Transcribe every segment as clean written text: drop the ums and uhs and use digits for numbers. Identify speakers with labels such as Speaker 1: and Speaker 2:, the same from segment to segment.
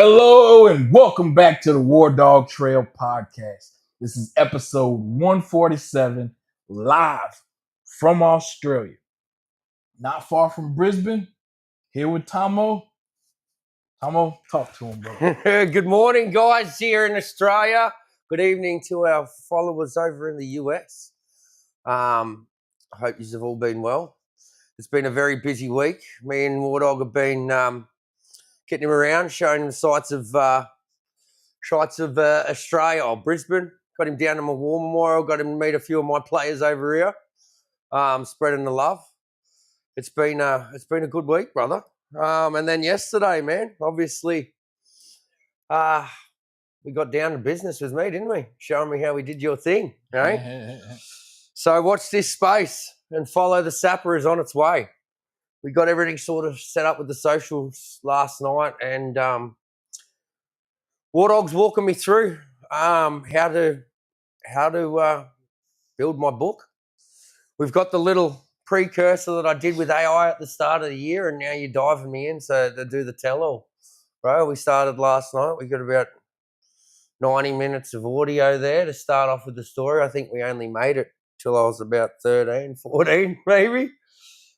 Speaker 1: Hello and welcome back to the WarDawg Trail podcast. This is episode 147, live from Australia. Not far from Brisbane, here with Tomo. Tomo, talk to him, bro.
Speaker 2: Good morning, guys, here in Australia. Good evening to our followers over in the US. I hope you have all been well. It's been a very busy week. Me and WarDawg have been getting him around, showing him sights of Australia or Brisbane. Got him down to my war memorial. Got him to meet a few of my players over here. Spreading the love. It's been a good week, brother. And then yesterday, man, obviously, we got down to business with me, didn't we? Showing me how we did your thing, right? So watch this space and follow the Sapper is on its way. We got everything sort of set up with the socials last night, and WarDawg's walking me through how to build my book. We've got the little precursor that I did with AI at the start of the year, and now you're diving me in to do the tell-all. Bro, we started last night. We got about 90 minutes of audio there to start off with the story. I think we only made it till I was about 13, 14, maybe.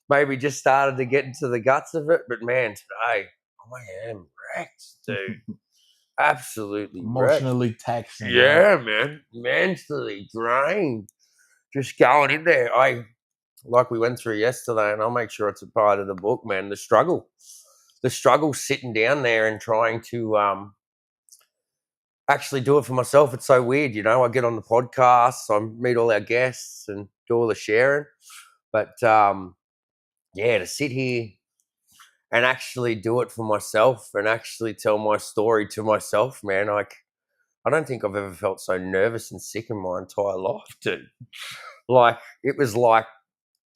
Speaker 2: Maybe just started to get into the guts of it. But, man, today I am wrecked, dude. Absolutely
Speaker 1: Emotionally
Speaker 2: wrecked.
Speaker 1: taxing.
Speaker 2: Yeah, man. Mentally drained. Just going in there. Like we went through yesterday, and I'll make sure it's a part of the book, man, the struggle sitting down there and trying to actually do it for myself. It's so weird, you know. I get on the podcast, I meet all our guests and do all the sharing. But, yeah, to sit here and actually do it for myself and actually tell my story to myself, man, I don't think I've ever felt so nervous and sick in my entire life, dude. Like, it was like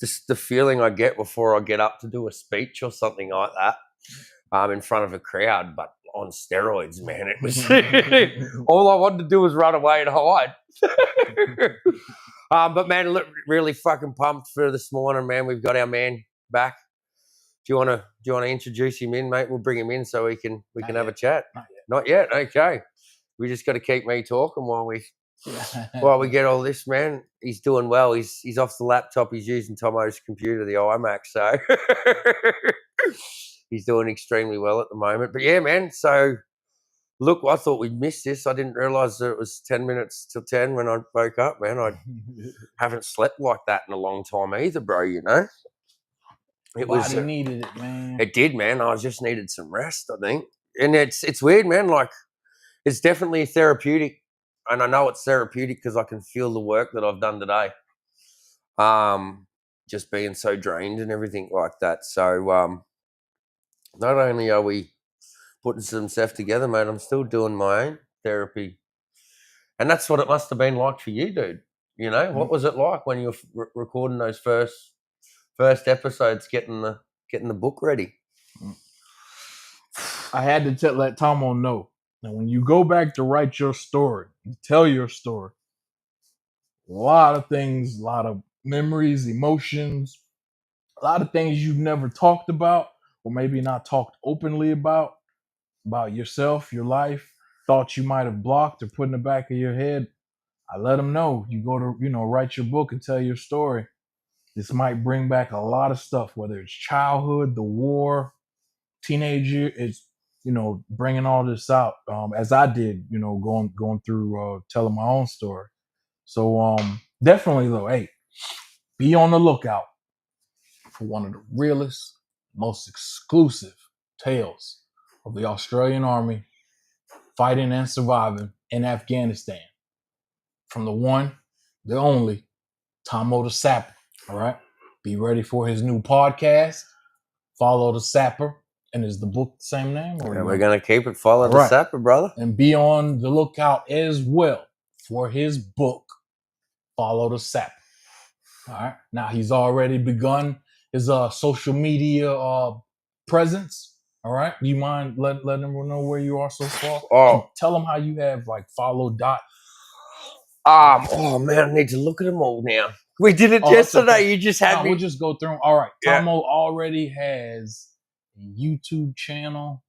Speaker 2: just the feeling I get before I get up to do a speech or something like that in front of a crowd, but on steroids, man. It was all I wanted to do was run away and hide. But man, look, really fucking pumped for this morning, man. We've got our man back. Do you want to introduce him in, mate? We'll bring him in so we can have a chat. Not yet. Okay. We just got to keep me talking while we get all this, man. He's doing well. He's off the laptop. He's using Tomo's computer, the iMac. So he's doing extremely well at the moment. But yeah, man. So look, I thought we'd missed this. I didn't realize that it was 10 minutes till 10 when I woke up, man. I haven't slept like that in a long time either, bro. You know.
Speaker 1: Body needed it, man.
Speaker 2: It did, man. I just needed some rest, I think. And it's weird, man. Like, it's definitely therapeutic. And I know it's therapeutic because I can feel the work that I've done today. Just being so drained and everything like that. So not only are we putting some stuff together, mate, I'm still doing my own therapy. And that's what it must have been like for you, dude. You know, what was it like when you were recording those first episodes, getting the book ready?
Speaker 1: I had to let Tomo know. Now, when you go back to write your story, you tell your story, a lot of things, a lot of memories, emotions, a lot of things you've never talked about or maybe not talked openly about yourself, your life, thoughts you might have blocked or put in the back of your head. I let them know. You go to, write your book and tell your story. This might bring back a lot of stuff, whether it's childhood, the war, teenager. It's, bringing all this out as I did, going through telling my own story. So definitely, though, hey, be on the lookout for one of the realest, most exclusive tales of the Australian Army fighting and surviving in Afghanistan. From the one, the only, Tomo the Sapper. All right? Be ready for his new podcast. Follow the Sapper. And is the book the same name?
Speaker 2: Or we're going to keep it Follow the Sapper, brother.
Speaker 1: And be on the lookout as well for his book, Follow the Sapper. All right. Now, he's already begun his social media presence. All right. Do you mind letting everyone know where you are so far?
Speaker 2: Oh.
Speaker 1: Tell them how you have follow dot.
Speaker 2: Oh, man, I need to look at them all now. We did it yesterday. Okay. You just had me.
Speaker 1: We'll just go through them. All right. Yeah. Tomo already has a YouTube channel.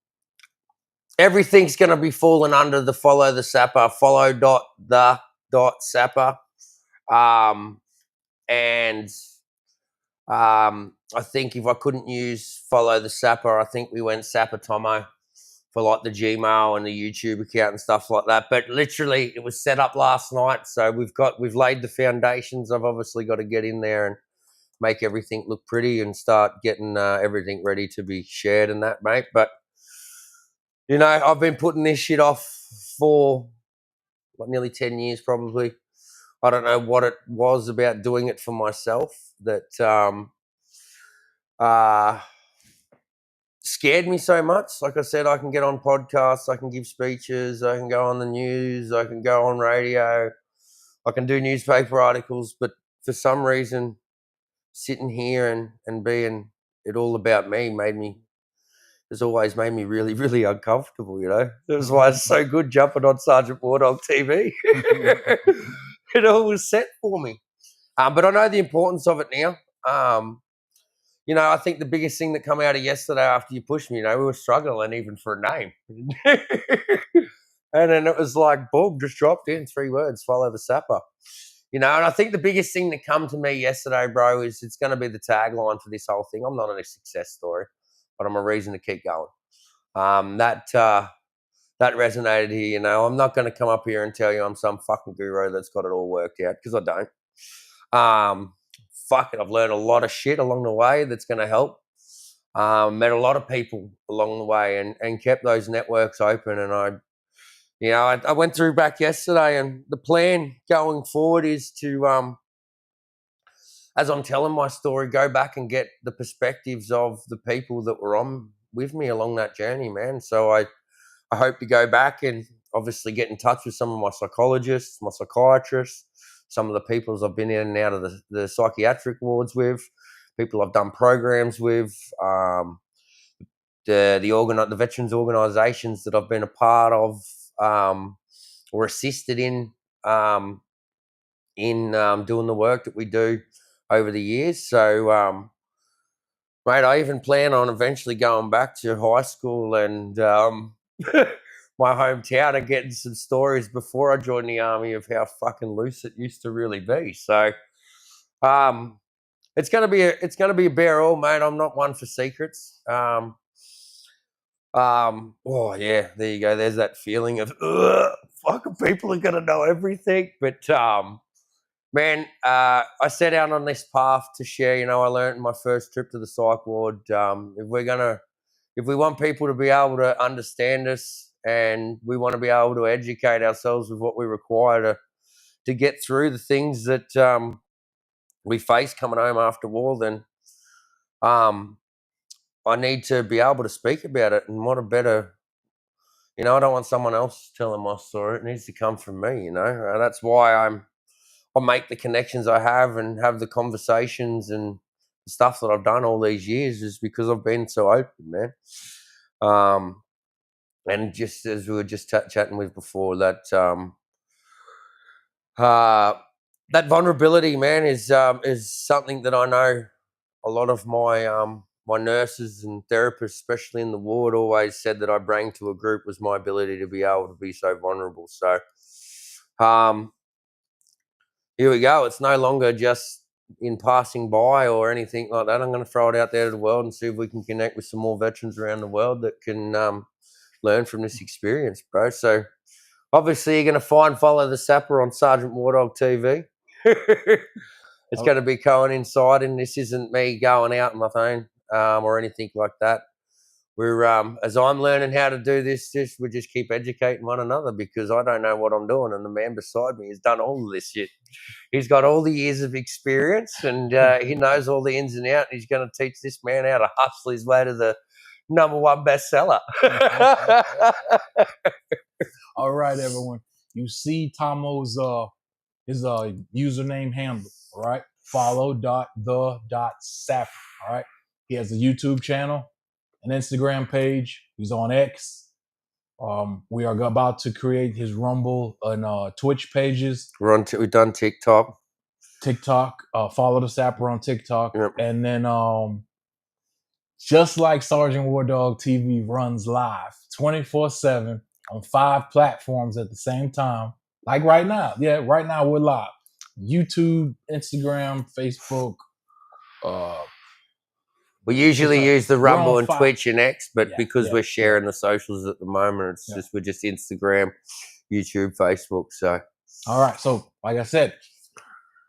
Speaker 2: everything's going to be falling under the follow the sapper, follow.the.sapper. And I think if I couldn't use follow the sapper, I think we went Sapper Tomo for like the Gmail and the YouTube account and stuff like that. But literally, it was set up last night, so we've laid the foundations. I've obviously got to get in there and make everything look pretty and start getting everything ready to be shared and that, mate. But you know, I've been putting this shit off for nearly 10 years, probably. I don't know what it was about doing it for myself that scared me so much. Like I said, I can get on podcasts, I can give speeches, I can go on the news, I can go on radio, I can do newspaper articles, but for some reason, sitting here and being it all about me has always made me really, really uncomfortable, you know. That's why it's so good jumping on Sergeant WarDawg TV. It all was set for me. But I know the importance of it now. You know, I think the biggest thing that come out of yesterday after you pushed me, you know, we were struggling even for a name. And then it was like, boom, just dropped in 3 words, follow the sapper. You know, and I think the biggest thing that come to me yesterday, bro, is it's going to be the tagline for this whole thing. I'm not a success story, but I'm a reason to keep going. That resonated here, you know. I'm not going to come up here and tell you I'm some fucking guru that's got it all worked out, because I don't. Fuck it, I've learned a lot of shit along the way that's going to help. Met a lot of people along the way and kept those networks open. And I went through back yesterday, and the plan going forward is to, as I'm telling my story, go back and get the perspectives of the people that were on with me along that journey, man. So I hope to go back and obviously get in touch with some of my psychologists, my psychiatrists, some of the people I've been in and out of the psychiatric wards with, people I've done programs with, the veterans organisations that I've been a part of or assisted in doing the work that we do over the years. So, mate, I even plan on eventually going back to high school and my hometown and getting some stories before I joined the army of how fucking loose it used to really be. So, it's gonna be a bare all, mate. I'm not one for secrets. Oh yeah, there you go. There's that feeling of fucking people are gonna know everything. But man, I set out on this path to share. You know, I learned in my first trip to the psych ward. If we want people to be able to understand us, and we want to be able to educate ourselves with what we require to get through the things that we face coming home after war, then I need to be able to speak about it. And what a better, you know, I don't want someone else telling my story. It needs to come from me, you know. That's why I make the connections I have and have the conversations and the stuff that I've done all these years, is because I've been so open, man. And just as we were just chatting with before, that that vulnerability, man, is something that I know a lot of my nurses and therapists, especially in the ward, always said that I bring to a group was my ability to be able to be so vulnerable. So, here we go. It's no longer just in passing by or anything like that. I'm going to throw it out there to the world and see if we can connect with some more veterans around the world that can learn from this experience, bro. So obviously you're going to follow the sapper on Sergeant WarDawg TV. It's going to be coinciding. And this isn't me going out on my phone or anything like that. We're as I'm learning how to do this, we just keep educating one another, because I don't know what I'm doing, and the man beside me has done all of this shit. He's got all the years of experience, and he knows all the ins and outs. He's going to teach this man how to hustle his way to the #1 bestseller.
Speaker 1: All right, everyone. You see Tomo's his username handle, all right? Follow.the.sapper, all right? He has a YouTube channel, an Instagram page. He's on X. We are about to create his Rumble and Twitch pages.
Speaker 2: We've done TikTok.
Speaker 1: Follow the sapper on TikTok. Yep. And then just like Sergeant WarDawg TV runs live 24/7 on 5 platforms at the same time. Like right now. Yeah, right now we're live. YouTube, Instagram, Facebook.
Speaker 2: We usually
Speaker 1: TikTok.
Speaker 2: use the
Speaker 1: We're on
Speaker 2: Rumble and
Speaker 1: 5.
Speaker 2: Twitch and X, but
Speaker 1: Yeah,
Speaker 2: because
Speaker 1: yeah,
Speaker 2: we're sharing the socials at the moment, it's
Speaker 1: yeah.
Speaker 2: we're just Instagram, YouTube, Facebook. So
Speaker 1: All right. So, like I said,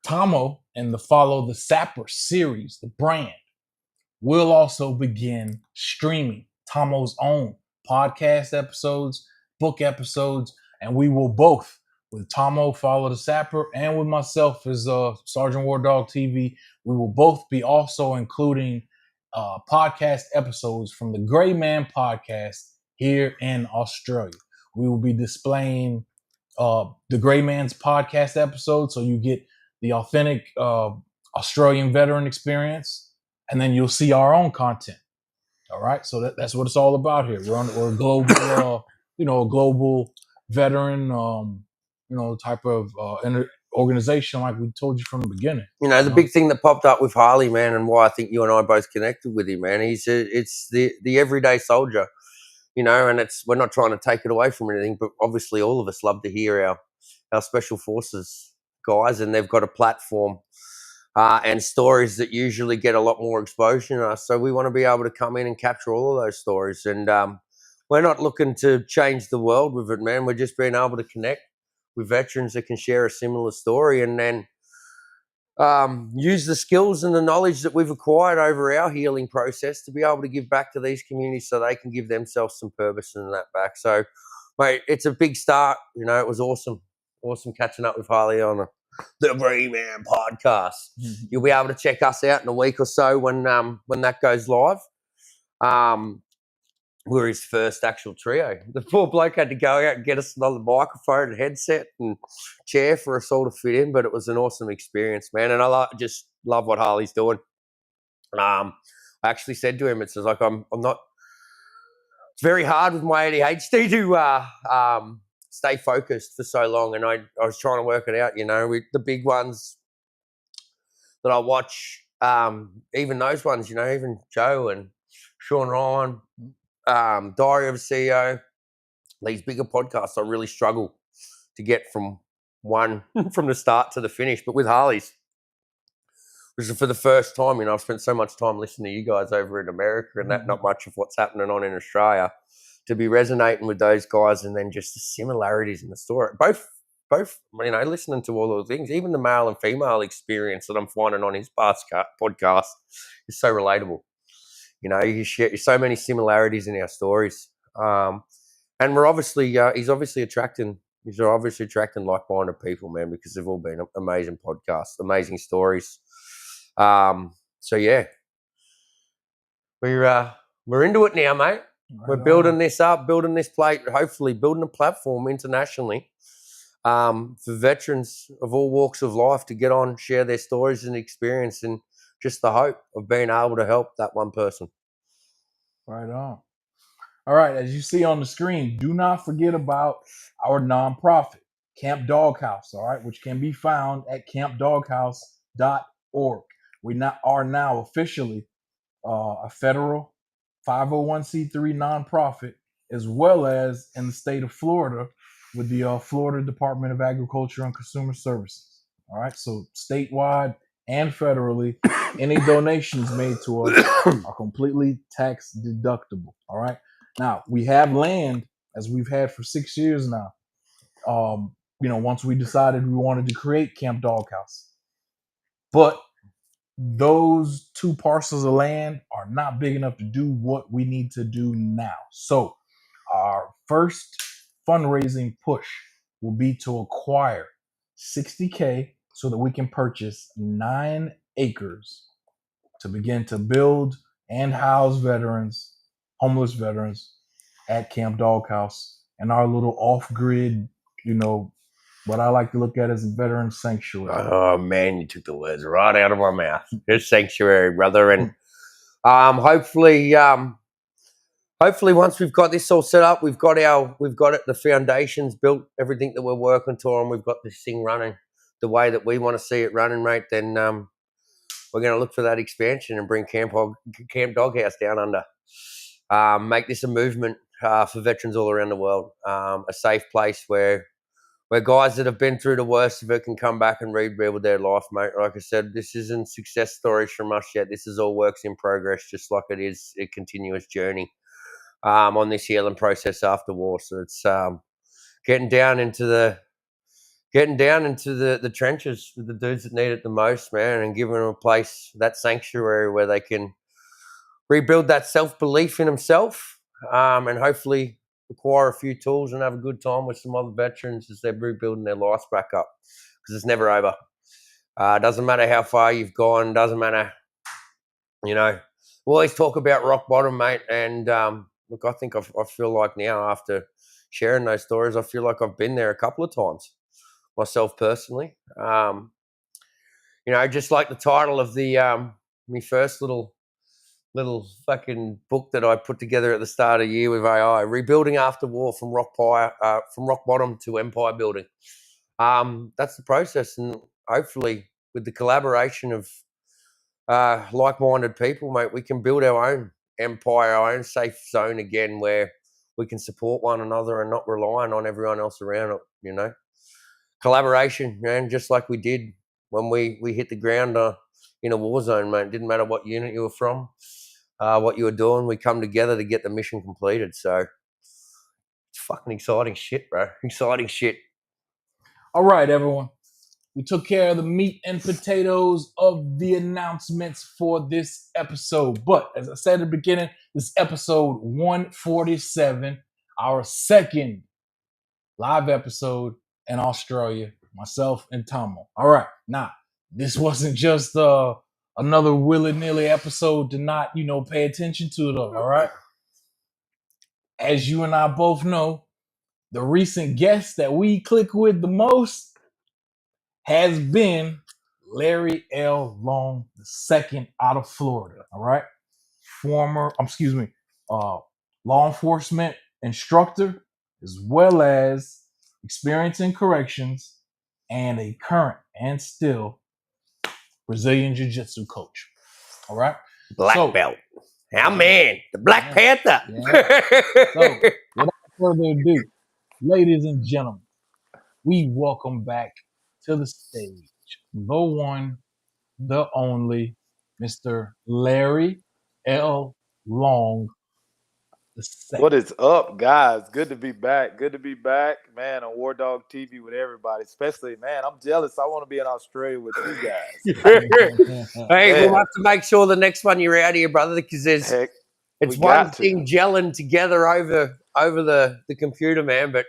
Speaker 1: Tomo and the Follow the Sapper series, the brand, will also begin streaming Tomo's own podcast episodes, book episodes, and we will both, with Tomo Follow the Sapper and with myself as Sergeant WarDawg TV, we will both be also including podcast episodes from the Gray Man podcast here in Australia. We will be displaying the Gray Man's podcast episode, so you get the authentic Australian veteran experience, and then you'll see our own content. All right, so that's what it's all about here. We're a global, a global veteran, type of organization, like we told you from the beginning.
Speaker 2: the big thing that popped up with Harley, man, and why I think you and I both connected with him, man. It's the everyday soldier, and we're not trying to take it away from anything, but obviously all of us love to hear our special forces guys, and they've got a platform and stories that usually get a lot more exposure than us. So we want to be able to come in and capture all of those stories. And we're not looking to change the world with it, man. We're just being able to connect with veterans that can share a similar story, and then use the skills and the knowledge that we've acquired over our healing process to be able to give back to these communities so they can give themselves some purpose in that back. So, mate, it's a big start. It was awesome catching up with Harley on the Gray Man podcast.
Speaker 1: Mm-hmm.
Speaker 2: You'll be able to check us out in a week or so when that goes live. We're his first actual trio. The poor bloke had to go out and get us another microphone and headset and chair for us all to fit in, but it was an awesome experience, man. And I just love what Harley's doing. I actually said to him, it's like I'm not. It's very hard with my ADHD to stay focused for so long, and I was trying to work it out. With the big ones that I watch, even those ones, even Joe and Sean Ryan. Diary of a CEO, these bigger podcasts, I really struggle to get from the start to the finish. But with Harley's, which is for the first time, I've spent so much time listening to you guys over in America and not much of what's happening on in Australia, to be resonating with those guys, and then just the similarities in the story. Both, listening to all those things, even the male and female experience that I'm finding on his podcast is so relatable. You share so many similarities in our stories, and we're obviously he's obviously attracting like-minded people, man, because they've all been amazing podcasts, amazing stories. So yeah, we're into it now, mate. Right, we're building this up, building this plate, hopefully building a platform internationally for veterans of all walks of life to get on, share their stories and experience, and just the hope of being able to help that one person.
Speaker 1: Right on. All right, as you see on the screen, do not forget about our nonprofit, Camp Doghouse, all right, which can be found at campdoghouse.org. We are now officially a federal 501c3 nonprofit, as well as in the state of Florida with the Florida Department of Agriculture and Consumer Services. All right, so statewide and federally, any donations made to us are completely tax deductible. All right. Now, we have land, as we've had for 6 years now. Once we decided we wanted to create Camp Doghouse. But those 2 parcels of land are not big enough to do what we need to do now. So our first fundraising push will be to acquire $60K so that we can purchase 9 acres to begin to build and house veterans, homeless veterans at Camp Doghouse and our little off-grid, what I like to look at as a veteran sanctuary.
Speaker 2: Oh man, you took the words right out of my mouth. It's sanctuary, brother. And hopefully once we've got this all set up, we've got the foundations built, everything that we're working to, and we've got this thing running the way that we want to see it running, mate, then we're going to look for that expansion and bring Camp Doghouse down under. Make this a movement for veterans all around the world. A safe place where guys that have been through the worst of it can come back and rebuild their life, mate. Like I said, this isn't success stories from us yet. This is all works in progress, just like it is a continuous journey on this healing process after war. So it's getting down into the trenches with the dudes that need it the most, man, and giving them a place, that sanctuary where they can rebuild that self-belief in themselves, and hopefully acquire a few tools and have a good time with some other veterans as they're rebuilding their lives back up, because it's never over. Doesn't matter how far you've gone, doesn't matter, we always talk about rock bottom, mate, and look, I think I feel like now, after sharing those stories, I feel like I've been there a couple of times myself personally. Just like the title of the my first little fucking book that I put together at the start of the year with AI, Rebuilding After War from rock bottom to empire building. That's the process, and hopefully with the collaboration of like-minded people, mate, we can build our own empire, our own safe zone again, where we can support one another and not relying on everyone else around it. Collaboration, man, just like we did when we hit the ground in a war zone, mate. It didn't matter what unit you were from, what you were doing. We come together to get the mission completed. So it's fucking exciting shit, bro. Exciting shit.
Speaker 1: All right, everyone. We took care of the meat and potatoes of the announcements for this episode. But as I said at the beginning, this is episode 147, our second live episode in Australia, myself and Tomo. All right. Now, this wasn't just another willy-nilly episode to not, pay attention to, though. All right. As you and I both know, the recent guest that we click with the most has been Larry L. Long II out of Florida. All right. Law enforcement instructor, as well as experience in corrections, and a current and still Brazilian Jiu-Jitsu coach. All right.
Speaker 2: Black belt. Our man, the Black Panther.
Speaker 1: Yeah. So, without further ado, ladies and gentlemen, we welcome back to the stage the one, the only, Mr. Larry L. Long II.
Speaker 3: What is up, guys? Good to be back. Good to be back, man, on WarDawg TV with everybody. Especially, man, I'm jealous. I want to be in Australia with you guys.
Speaker 2: Hey, we'll have to make sure the next one you're out here, brother, because it's one thing gelling together over the computer, man, but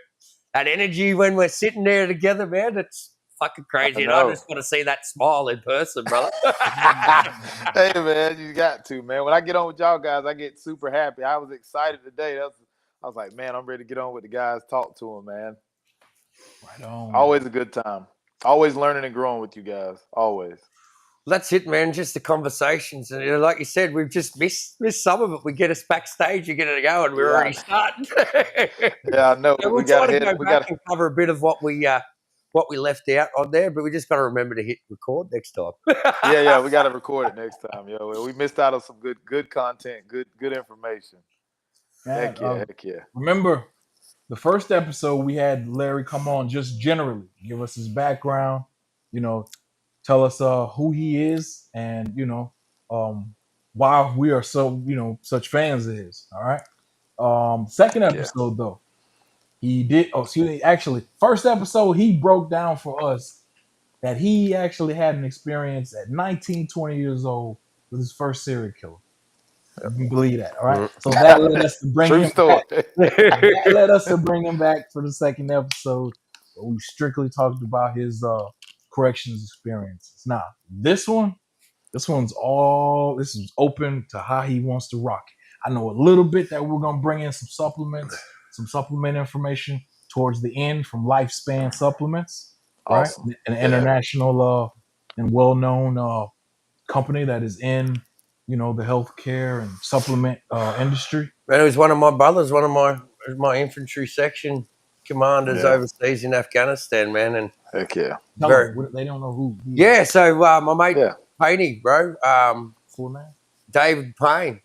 Speaker 2: that energy when we're sitting there together, man, it's fucking crazy. I just want to see that smile in person, brother.
Speaker 3: Hey, man, you got to, man. When I get on with y'all guys, I get super happy. I was excited today. I was like, man, I'm ready to get on with the guys, talk to them, man.
Speaker 1: Right on.
Speaker 3: Always a good time. Always learning and growing with you guys. Always.
Speaker 2: That's it, man. Just the conversations, and like you said, we've just missed some of it. We get us backstage, you get it going, we're already starting.
Speaker 3: Yeah, I know.
Speaker 2: So we'll try to go back and cover a bit of what we left out on there, but we just got to remember to hit record next time.
Speaker 3: Yeah, we got to record it next time, yo. We missed out on some good content, good information. Heck yeah.
Speaker 1: Remember, the first episode we had Larry come on just generally give us his background, tell us who he is, and why we are so such fans of his. All right. Second episode though, he did. Actually, first episode he broke down for us that he actually had an experience at 19, 20 years old with his first serial killer. You can believe that, all right? So that led us to bring him back. That led us to bring him back for the second episode. Where we strictly talked about his corrections experiences. Now, this one's open to how he wants to rock it. I know a little bit that we're gonna bring in some supplement information towards the end from Lifespan Supplements,
Speaker 3: awesome.
Speaker 1: Right? An international and well-known company that is in the healthcare and supplement industry.
Speaker 2: Man, it was one of my brothers, one of my infantry section commanders overseas in Afghanistan, man. And
Speaker 3: heck yeah.
Speaker 1: They don't know who.
Speaker 2: So my Painey, bro.
Speaker 1: Full name?
Speaker 2: David Payne.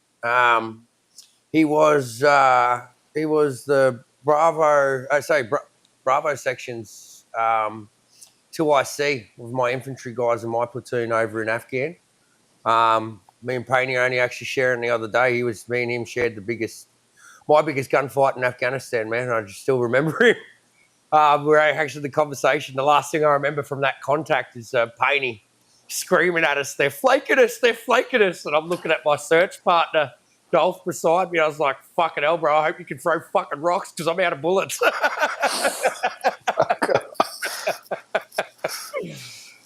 Speaker 2: He was the Bravo sections 2IC with my infantry guys and my platoon over in Afghan. Me and Painey only actually sharing the other day. Me and him shared my biggest gunfight in Afghanistan, man. I just still remember him. We're actually the conversation. The last thing I remember from that contact is Painey screaming at us, "They're flanking us! They're flanking us!" And I'm looking at my search partner, Dolph, beside me. I was like, "Fucking hell, bro! I hope you can throw fucking rocks because I'm out of bullets."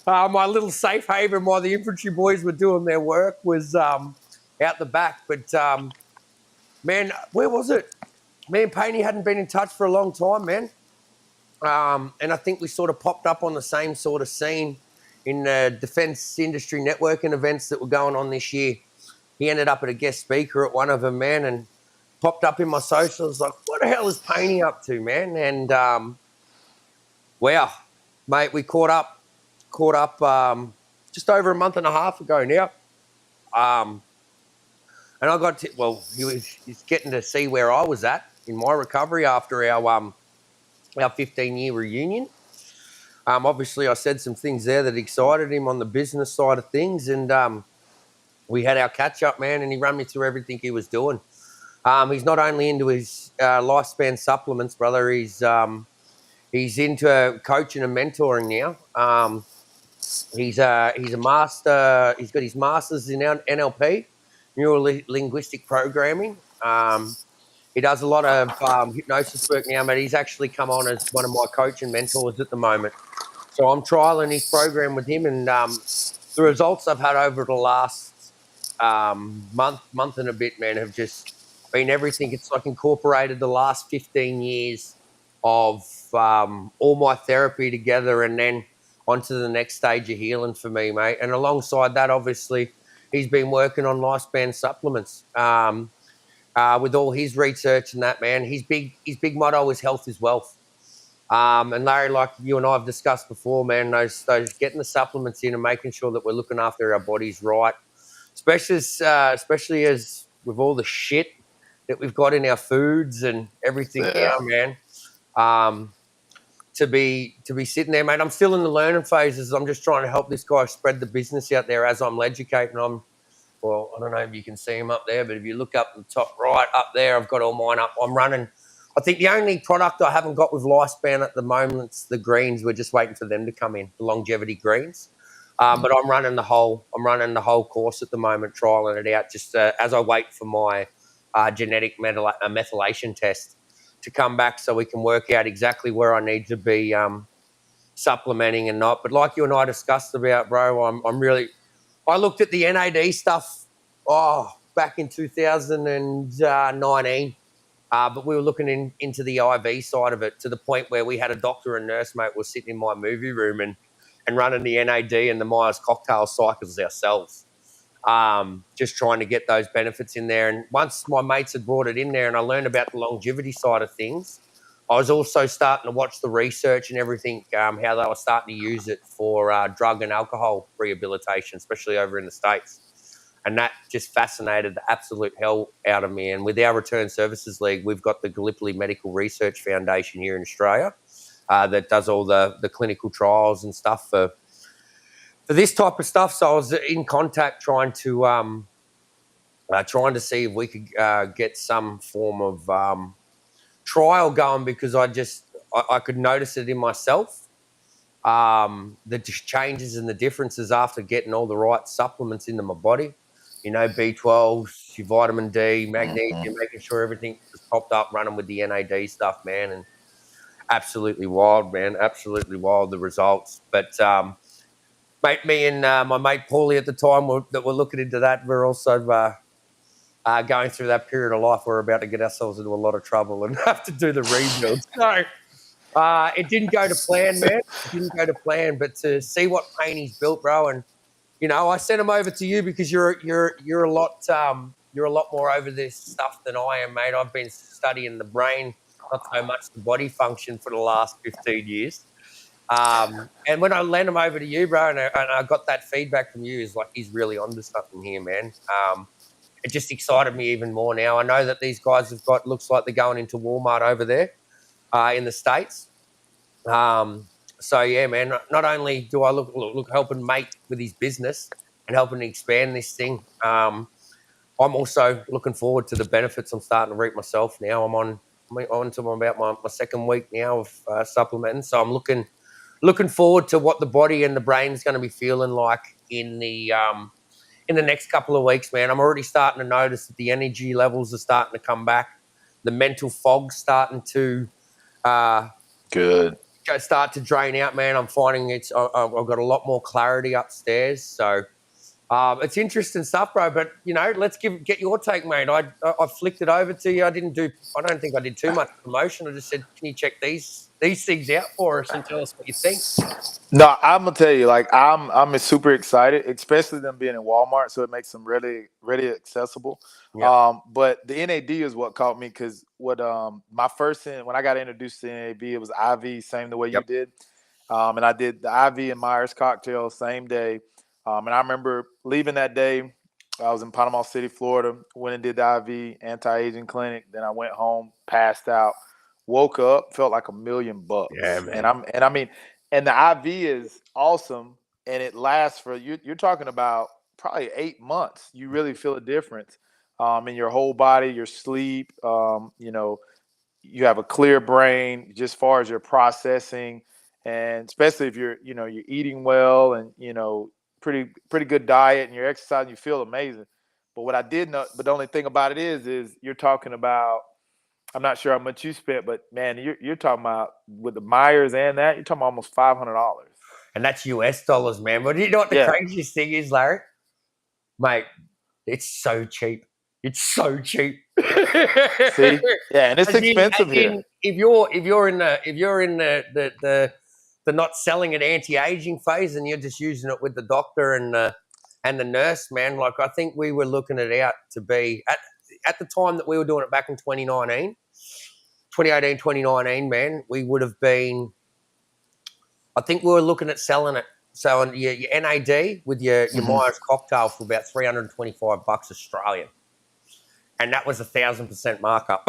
Speaker 2: My little safe haven while the infantry boys were doing their work was out the back. But man, where was it? Me and Painey hadn't been in touch for a long time, man. And I think we sort of popped up on the same sort of scene in the defense industry networking events that were going on this year. He ended up at a guest speaker at one of them, man, and popped up in my socials like, what the hell is Painey up to, man? And wow, mate, we caught up just over a month and a half ago now. And I got to, he's getting to see where I was at in my recovery after our 15-year reunion. Obviously, I said some things there that excited him on the business side of things, and we had our catch-up, man, and he ran me through everything he was doing. He's not only into his lifespan supplements, brother. He's into coaching and mentoring now. He's a master. He's got his masters in NLP, neuro-linguistic programming. He does a lot of hypnosis work now, but he's actually come on as one of my coaching mentors at the moment. So I'm trialing his program with him, and the results I've had over the last month and a bit, man, have just been everything. It's like incorporated the last 15 years of all my therapy together, and then onto the next stage of healing for me, mate. And alongside that, obviously, he's been working on lifespan supplements. With all his research and that, man, his big motto is health is wealth. And Larry, like you and I have discussed before, man, those getting the supplements in and making sure that we're looking after our bodies right, especially as with all the shit that we've got in our foods and everything now, man. To be sitting there, mate. I'm still in the learning phases. I'm just trying to help this guy spread the business out there as I'm educating. Well, I don't know if you can see him up there, but if you look up the top right up there, I've got all mine up. I'm running. I think the only product I haven't got with Lifespan at the moment is the greens. We're just waiting for them to come in, the longevity greens. But I'm running the whole course at the moment, trialing it out just as I wait for my genetic methylation test to come back, so we can work out exactly where I need to be supplementing and not. But like you and I discussed about, bro, I looked at the NAD stuff back in 2019, but we were looking into the IV side of it to the point where we had a doctor and nurse, mate, was sitting in my movie room and running the NAD and the Myers cocktail cycles ourselves, just trying to get those benefits in there. And once my mates had brought it in there and I learned about the longevity side of things, I was also starting to watch the research and everything, how they were starting to use it for drug and alcohol rehabilitation, especially over in the States. And that just fascinated the absolute hell out of me. And with our Return Services League, we've got the Gallipoli Medical Research Foundation here in Australia that does all the clinical trials and stuff for this type of stuff. So I was in contact trying to see if we could get some form of trial going, because I could notice it in myself, the changes and the differences after getting all the right supplements into my body, B12, your vitamin D, magnesium, making sure everything was popped up, running with the NAD stuff, man, and absolutely wild, man, absolutely wild, the results. But mate, me and my mate Paulie at the time that were looking into that, we're also going through that period of life where we're about to get ourselves into a lot of trouble and have to do the rebuild. So it didn't go to plan, man. It didn't go to plan. But to see what Painey's built, bro, and I sent him over to you because you're a lot more over this stuff than I am, mate. I've been studying the brain, not so much the body function, for the last 15 years. And when I lent him over to you, bro, and I got that feedback from you, is like, he's really onto something here, man. It just excited me even more now. I know that these guys have got, looks like they're going into Walmart over there in the States. So yeah, man, not only do I look helping mate with his business and helping to expand this thing, I'm also looking forward to the benefits I'm starting to reap myself now. I'm on to about my second week now of supplementing. So I'm looking forward to what the body and the brain is going to be feeling like in the next couple of weeks, man. I'm already starting to notice that the energy levels are starting to come back. The mental fog's starting to
Speaker 3: Good.
Speaker 2: start to drain out, man. I'm finding I've got a lot more clarity upstairs. So it's interesting stuff, bro. But let's get your take, mate. I flicked it over to you. I don't think I did too much promotion. I just said, can you check these things out for us and tell us what you think?
Speaker 3: No, I'm gonna tell you, like I'm super excited, especially them being in Walmart, so it makes them really, really accessible.
Speaker 2: Yep.
Speaker 3: But the NAD is what caught me because what my first when I got introduced to NAD, it was IV, same the way you
Speaker 2: Yep.
Speaker 3: did, and I did the IV and Myers cocktail same day, and I remember leaving that day. I was in Panama City, Florida, went and did the IV anti-aging clinic. Then I went home, passed out, woke up, felt like $1,000,000.
Speaker 2: Yeah, man.
Speaker 3: And I mean, and the IV is awesome, and it lasts for you're talking about probably 8 months. You really feel a difference in your whole body, your sleep. You have a clear brain just as far as your processing, and especially if you're eating well and pretty good diet and you're exercising, you feel amazing. But what I did know, but the only thing about it is you're talking about. I'm not sure how much you spent, but man, you're talking about with the Myers and that you're talking about almost $500.
Speaker 2: And that's US dollars, man. But you know what the
Speaker 3: Yeah.
Speaker 2: craziest thing is, Larry? Mate, it's so cheap. It's so cheap.
Speaker 3: See, yeah, and it's expensive here.
Speaker 2: If you're in the not selling it anti-aging phase and you're just using it with the doctor and the nurse, man, like I think we were looking it out to be at the time that we were doing it back in 2018, 2019, man, we would have been. I think we were looking at selling it. So your NAD with your Myers cocktail for about $325 Australian. And that was 1,000% markup.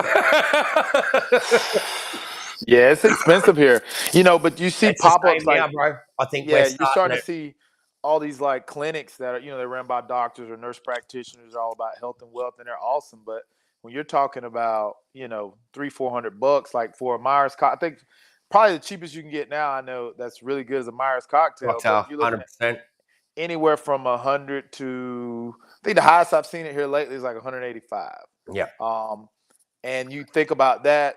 Speaker 3: Yeah, it's expensive here. But you see
Speaker 2: It's the
Speaker 3: pop-ups
Speaker 2: same now,
Speaker 3: like,
Speaker 2: bro. I think
Speaker 3: yeah,
Speaker 2: we're
Speaker 3: you're starting
Speaker 2: starting
Speaker 3: to see all these like clinics that are, they're run by doctors or nurse practitioners, are all about health and wealth, and they're awesome. But when you're talking about, $300-400, like for a Myers I think probably the cheapest you can get now, I know that's really good, is a Myers cocktail, but
Speaker 2: cocktail,
Speaker 3: you're looking at
Speaker 2: 100%.
Speaker 3: anywhere from 100 to, I think the highest I've seen it here lately is like 185.
Speaker 2: Yeah.
Speaker 3: And you think about that,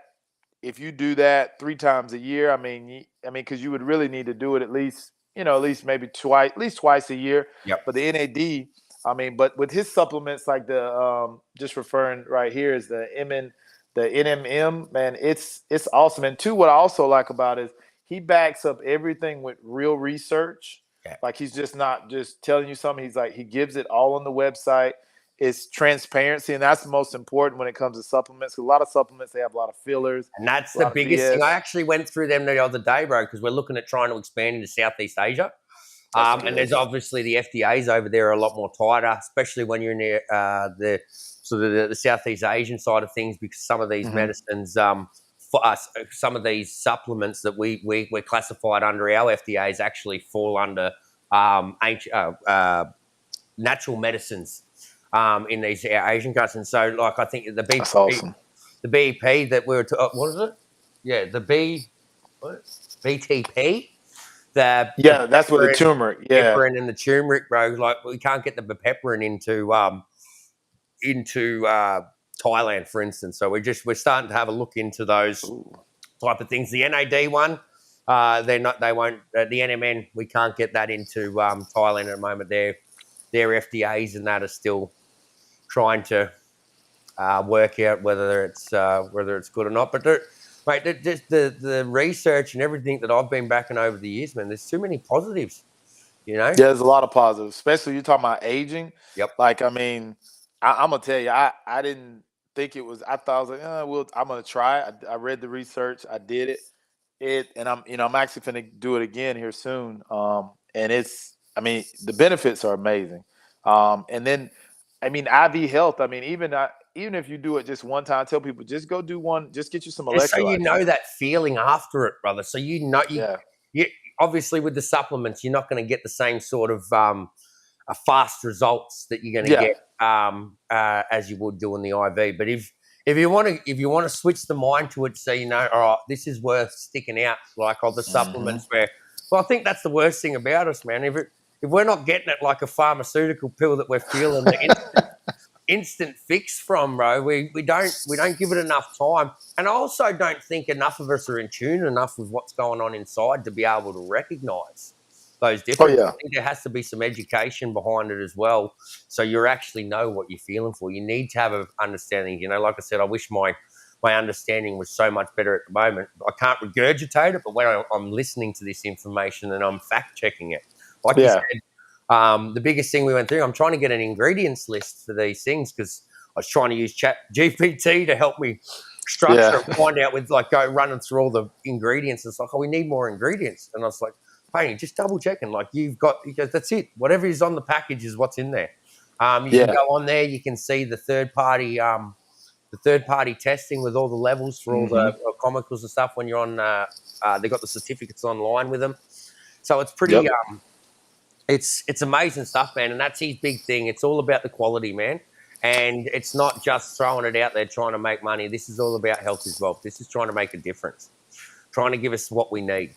Speaker 3: if you do that 3 times a year, I mean, because you would really need to do it at least maybe twice, at least twice a year.
Speaker 2: Yep.
Speaker 3: But the NAD, but with his supplements, like the just referring right here is the NMM, man, it's awesome. And two, what I also like about it is he backs up everything with real research.
Speaker 2: Yeah.
Speaker 3: Like he's just not just telling you something. He's like, he gives it all on the website. It's transparency, and that's the most important when it comes to supplements. A lot of supplements, they have a lot of fillers.
Speaker 2: And that's the biggest thing. I actually went through them the other day, bro, because we're looking at trying to expand into Southeast Asia. And there's obviously the FDAs over there are a lot more tighter, especially when you're near the sort of the Southeast Asian side of things, because some of these medicines, for us, some of these supplements that we're classified under our FDAs actually fall under natural medicines in these Asian countries. And so, like, I think
Speaker 3: that's awesome.
Speaker 2: The BEP that we were what is it? Yeah, BTP.
Speaker 3: That's with the turmeric. Yeah,
Speaker 2: heparin and the turmeric, bro. Like, we can't get the heparin into Thailand, for instance. So we're starting to have a look into those type of things. The NAD one, they won't. The NMN, we can't get that into Thailand at the moment. Their FDAs and that are still trying to work out whether it's good or not. But mate, just the research and everything that I've been backing over the years, man, there's too many positives,
Speaker 3: Yeah, there's a lot of positives, especially you're talking about aging.
Speaker 2: Yep.
Speaker 3: Like, I'm gonna tell you, I didn't think it was. I thought I was like, I'm gonna try it. I read the research, I did it. I'm actually going to do it again here soon. And the benefits are amazing. And then, IV health. Even if you do it just one time, tell people just go do one. Just get you some
Speaker 2: And so you
Speaker 3: electrolytes.
Speaker 2: know that feeling after it, brother. So
Speaker 3: Yeah,
Speaker 2: you obviously with the supplements, you're not going to get the same sort of fast results that you're going to
Speaker 3: yeah,
Speaker 2: get as you would doing the IV. But if you want to switch the mind to it, so you know, all right, this is worth sticking out, like all the
Speaker 3: hmm
Speaker 2: supplements. Well, I think that's the worst thing about us, man. If we're not getting it like a pharmaceutical pill that we're feeling the instant fix from, bro. We don't give it enough time, and I also don't think enough of us are in tune enough with what's going on inside to be able to recognise those
Speaker 3: Oh
Speaker 2: differences.
Speaker 3: yeah,
Speaker 2: I think there has to be some education behind it as well, so you actually know what you're feeling for. You need to have an understanding. You know, like I said, I wish my understanding was so much better at the moment. I can't regurgitate it, but when I'm listening to this information and I'm fact checking it, like you
Speaker 3: yeah,
Speaker 2: said, the biggest thing we went through, I'm trying to get an ingredients list for these things because I was trying to use Chat GPT to help me structure
Speaker 3: yeah,
Speaker 2: and find out with like go running through all the ingredients. It's like, oh, we need more ingredients. And I was like, hey, just double checking. Like he goes, that's it. Whatever is on the package is what's in there. You can
Speaker 3: yeah.
Speaker 2: go on there, you can see the third party testing with all the levels for all the
Speaker 3: hmm
Speaker 2: chemicals and stuff when you're on they got the certificates online with them. So it's
Speaker 3: Yep.
Speaker 2: pretty it's amazing stuff, man, and that's his big thing. It's all about the quality, man, and it's not just throwing it out there trying to make money. This is all about health as well. This is trying to make a difference, trying to give us what we need.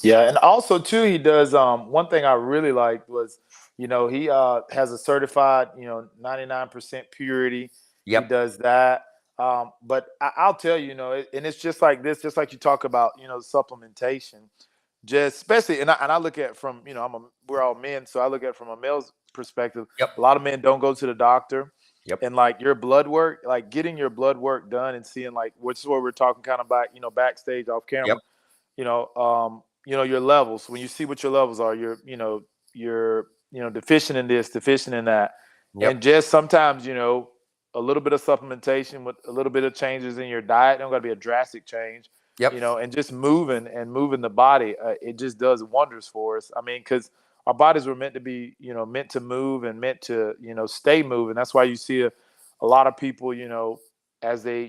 Speaker 3: Yeah, and also too, he does. One thing I really liked was, he has a certified, 99% purity. He
Speaker 2: Yep,
Speaker 3: does that. But I'll tell you, and it's just like this, just like you talk about, supplementation. Just especially, and I look at it from, we're all men, so I look at it from a male's perspective.
Speaker 2: yep,
Speaker 3: A lot of men don't go to the doctor,
Speaker 2: yep,
Speaker 3: and like your blood work, like getting your blood work done and seeing like, which is what we're talking kind of back, backstage off
Speaker 2: yep,
Speaker 3: camera, your levels. When you see what your levels are, you're deficient in this, deficient in that,
Speaker 2: yep,
Speaker 3: and just sometimes, a little bit of supplementation with a little bit of changes in your diet. Don't got to be a drastic change,
Speaker 2: yep.
Speaker 3: and just moving the body. It just does wonders for us. Because our bodies were meant to be, meant to move and meant to, stay moving. That's why you see a lot of people, as they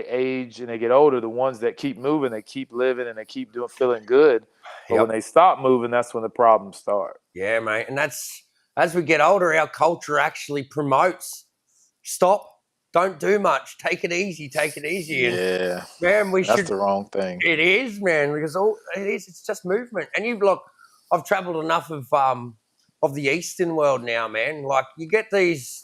Speaker 3: age and they get older, the ones that keep moving, they keep living and they keep feeling good. But when
Speaker 2: Yep.
Speaker 3: they stop moving, that's when the problems start.
Speaker 2: Yeah, mate. And that's as we get older, our culture actually promotes stop, don't do much, take it easy, take it easy. And
Speaker 3: Yeah,
Speaker 2: man, we
Speaker 3: that's
Speaker 2: should.
Speaker 3: the wrong thing.
Speaker 2: It is, man, because all it is, it's just movement. And you look, I've travelled enough of the Eastern world now, man. Like you get these.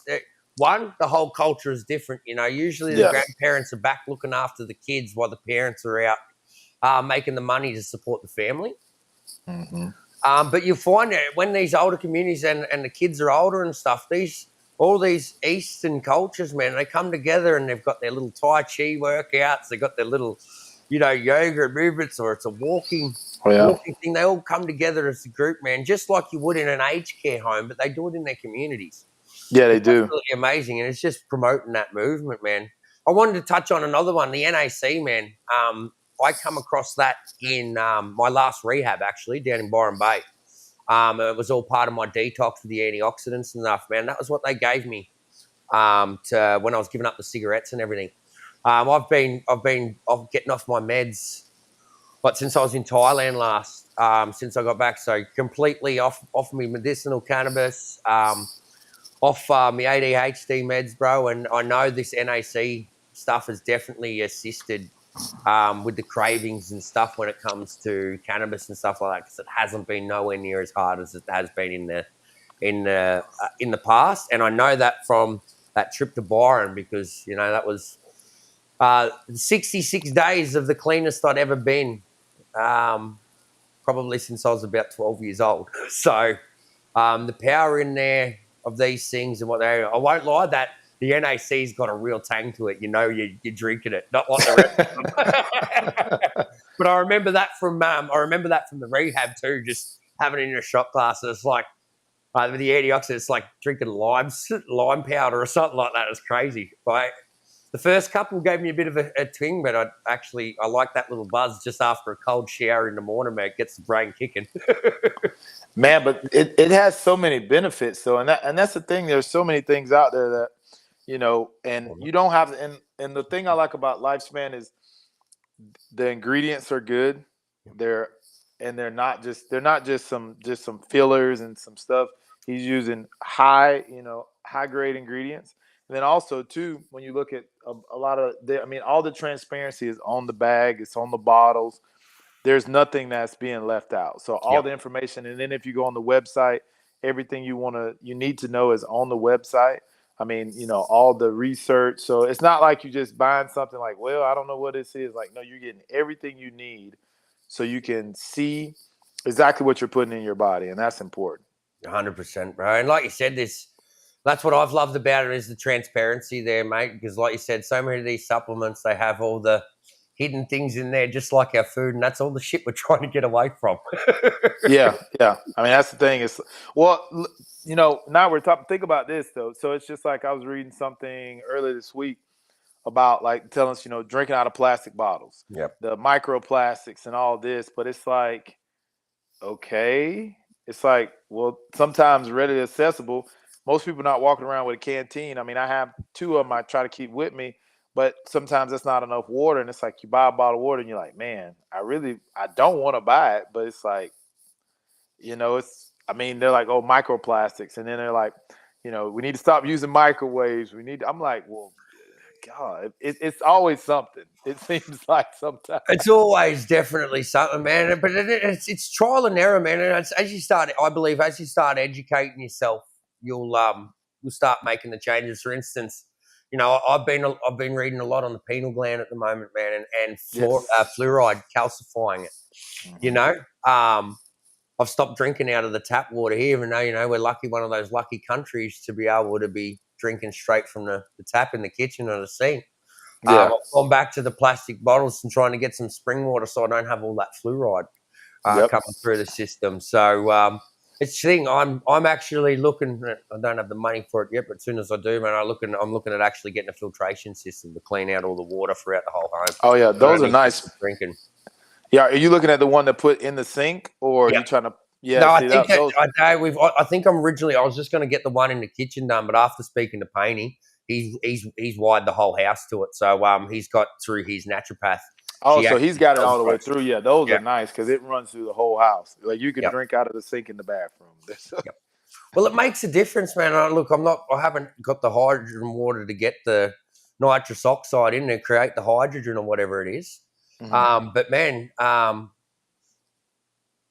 Speaker 2: One, the whole culture is different. You know, usually the
Speaker 3: Yeah.
Speaker 2: grandparents are back looking after the kids while the parents are out making the money to support the family.
Speaker 3: hmm
Speaker 2: But you find that when these older communities and the kids are older and stuff, all these Eastern cultures, man, they come together and they've got their little Tai Chi workouts, they've got their little, yoga movements, or it's a
Speaker 3: Oh, yeah.
Speaker 2: walking thing. They all come together as a group, man, just like you would in an aged care home, but they do it in their communities.
Speaker 3: Yeah, they
Speaker 2: It's
Speaker 3: do.
Speaker 2: absolutely amazing, and it's just promoting that movement, man. I wanted to touch on another one, the NAC, man. I come across that in my last rehab, actually, down in Byron Bay. It was all part of my detox with the antioxidants and stuff, man. That was what they gave me to when I was giving up the cigarettes and everything. I've been getting off my meds, but since I was in Thailand last, since I got back, so completely off me medicinal cannabis, off my ADHD meds, bro. And I know this NAC stuff has definitely assisted with the cravings and stuff when it comes to cannabis and stuff like that, because it hasn't been nowhere near as hard as it has been in the past. And I know that from that trip to Byron, because that was 66 days of the cleanest I'd ever been, probably since I was about 12 years old. So the power in there of these things and what I won't lie, that the NAC's got a real tang to it. You're drinking it, not like the rest of them. But I remember that from the rehab too, just having it in a shot glass. It's like with the antioxidants, it's like drinking lime powder or something like that. It's crazy, right? The first couple gave me a bit of a twing, but I like that little buzz just after a cold shower in the morning, man. It gets the brain kicking.
Speaker 3: Man, but it has so many benefits though, and that's the thing. There's so many things out there that, and you don't have and the thing I like about Lifespan is the ingredients are good. They're not just some fillers and some stuff. He's using high grade ingredients. And then also too, when you look at a lot of all the transparency is on the bag, it's on the bottles. There's nothing that's being left out. So all the information, and then if you go on the website, everything you need to know is on the website. All the research. So it's not like you just buying something like, well, I don't know what this is. Like, no, you're getting everything you need so you can see exactly what you're putting in your body. And that's important.
Speaker 2: 100%, bro. And like you said, that's what I've loved about it is the transparency there, mate. Because like you said, so many of these supplements, they have all the hidden things in there, just like our food. And that's all the shit we're trying to get away from.
Speaker 3: Yeah. That's the thing. Now we're talking, think about this though. So it's just like I was reading something earlier this week about like telling us, drinking out of plastic bottles, the microplastics and all this, but it's like, okay, it's like, well, sometimes readily accessible. Most people not walking around with a canteen. I have 2 of them I try to keep with me, but sometimes that's not enough water. And it's like you buy a bottle of water and you're like, man, I don't want to buy it, but it's like, they're like, oh, microplastics. And then they're like, we need to stop using microwaves. I'm like, well, God, it's always something. It seems like sometimes.
Speaker 2: It's always definitely something, man. But it's trial and error, man. And as you start educating yourself, you'll start making the changes. For instance, I've been reading a lot on the pineal gland at the moment, man, and fluoride calcifying it.
Speaker 3: Mm-hmm.
Speaker 2: I've stopped drinking out of the tap water here, even though, we're lucky, one of those lucky countries to be able to be drinking straight from the tap in the kitchen or the sink. I've gone back to the plastic bottles and trying to get some spring water so I don't have all that fluoride coming through the system. So it's the thing. I'm actually looking. I don't have the money for it yet, but as soon as I do, man, I'm looking at actually getting a filtration system to clean out all the water throughout the whole home.
Speaker 3: Oh yeah, those are nice.
Speaker 2: Drinking.
Speaker 3: Yeah, are you looking at the one that put in the sink, or are you trying to? Yeah,
Speaker 2: no,
Speaker 3: I
Speaker 2: think I was just going to get the one in the kitchen done, but after speaking to Painey, he's wired the whole house to it. So he's got through his naturopath.
Speaker 3: Oh, so he's got it all the way through. Yeah, those are nice because it runs through the whole house. Like you can drink out of the sink in the bathroom.
Speaker 2: Well, it makes a difference, man. Look, I haven't got the hydrogen water to get the nitrous oxide in and create the hydrogen or whatever it is. Mm-hmm. But man,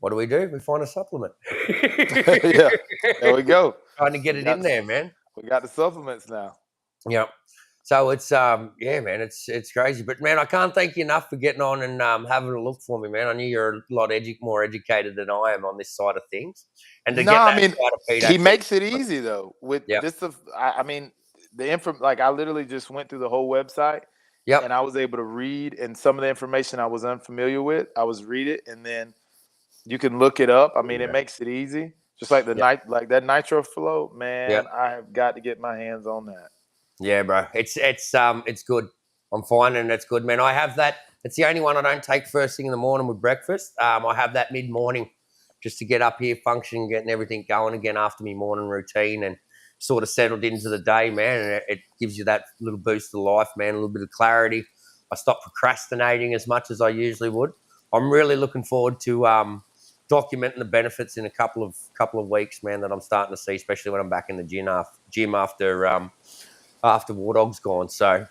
Speaker 2: what do? We find a supplement.
Speaker 3: Yeah, there we go.
Speaker 2: Trying to get it in there, man.
Speaker 3: We got the supplements now.
Speaker 2: Yeah. So it's man, it's crazy. But man, I can't thank you enough for getting on and having a look for me, man. I knew you're a lot more educated than I am on this side of things. And
Speaker 3: he makes it easy though. With this, the info. Like I literally just went through the whole website.
Speaker 2: Yep.
Speaker 3: And I was able to read, and some of the information I was unfamiliar with, I was read it, and then you can look it up. It makes it easy. Just like like that nitro flow, man. I have got to get my hands on that.
Speaker 2: Yeah, bro. It's good. I'm finding it's good, man. I have that. It's the only one I don't take first thing in the morning with breakfast. I have that mid-morning just to get up here, functioning, getting everything going again after my morning routine and sort of settled into the day, man. And it gives you that little boost of life, man, a little bit of clarity. I stopped procrastinating as much as I usually would. I'm really looking forward to documenting the benefits in a couple of weeks, man, that I'm starting to see, especially when I'm back in the gym after WarDawg's gone. So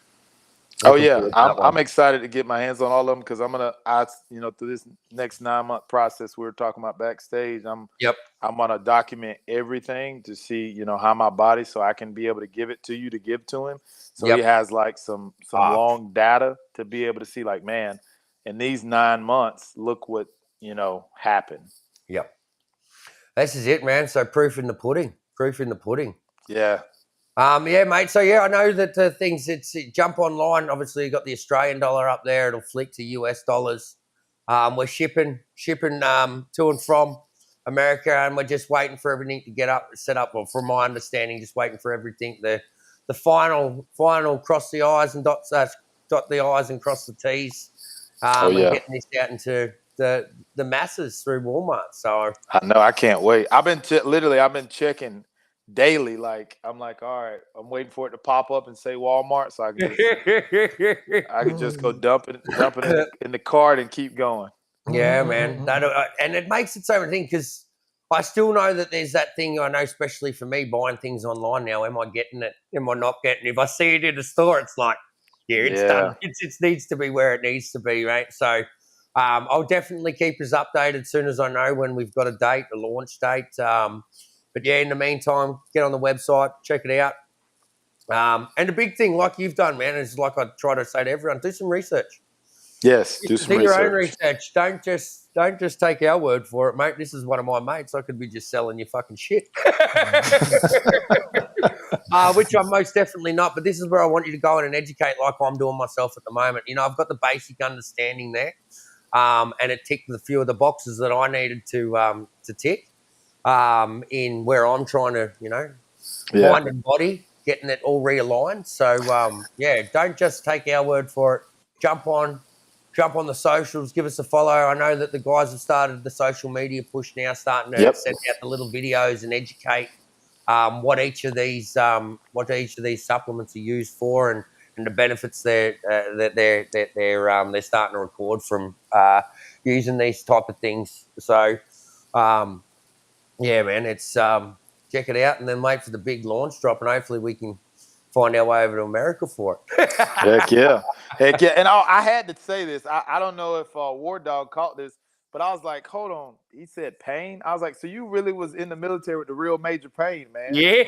Speaker 3: I'm excited to get my hands on all of them because I'm gonna through this next 9-month process we were talking about backstage, I'm gonna document everything to see how my body, so I can be able to give it to you to give to him, so he has like some long data to be able to see, like, man, in these 9 months, look what happened.
Speaker 2: This is it, man. So proof in the pudding.
Speaker 3: Yeah.
Speaker 2: Mate. So I know that the things jump online. Obviously, you got the Australian dollar up there. It'll flick to US dollars. We're shipping to and from America, and we're just waiting for everything to get set up. Well, from my understanding, just waiting for everything, the the final cross the I's and dot the I's and cross the T's, and getting this out into the masses through Walmart. So
Speaker 3: I know, I can't wait. I've been checking daily. Like, I'm like, all right, I'm waiting for it to pop up and say Walmart, so I can just go dump it in the cart and keep going.
Speaker 2: Yeah, man. And it makes its own thing, because I still know that there's that thing. I know, especially for me, buying things online now. Am I getting it? Am I not getting it? If I see it in the store, it's like, it's done. It needs to be where it needs to be, right? So I'll definitely keep us updated as soon as I know when we've got a date, a launch date. But yeah, in the meantime, get on the website, check it out. And the big thing, like you've done, man, is like I try to say to everyone, do some research.
Speaker 3: Yes, do some
Speaker 2: your own research. Don't just take our word for it, mate. This is one of my mates. I could be just selling you fucking shit, which I'm most definitely not. But this is where I want you to go in and educate, like I'm doing myself at the moment. You know, I've got the basic understanding there, and it ticked a few of the boxes that I needed to tick in where I'm trying to, mind and body, getting it all realigned. So don't just take our word for it. Jump on the socials, give us a follow. I know that the guys have started the social media push now, starting to send out the little videos and educate what each of these supplements are used for, and the benefits they're starting to record from using these type of things. So man, it's check it out and then wait for the big launch drop, and hopefully we can find our way over to America for it.
Speaker 3: Heck yeah. And I had to say this. I don't know if WarDawg caught this, but I was like, hold on. He said Payne. I was like, so you really was in the military with the real Major Payne, man?
Speaker 2: Yeah,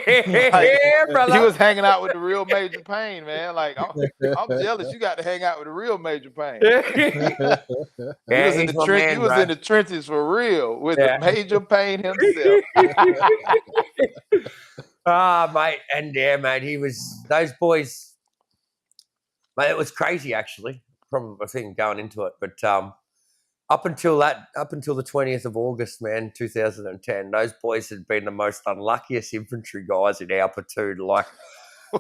Speaker 2: brother.
Speaker 3: He was hanging out with the real Major Payne, man. Like, I'm jealous. You got to hang out with the real Major Payne. He was in the trench. He was in the trenches for real with the Major Payne himself.
Speaker 2: Mate, and mate, he was those boys. Mate, it was crazy actually. Probably I think going into it, but up until the 20th of August, man, 2010, those boys had been the most unluckiest infantry guys in our platoon. Like,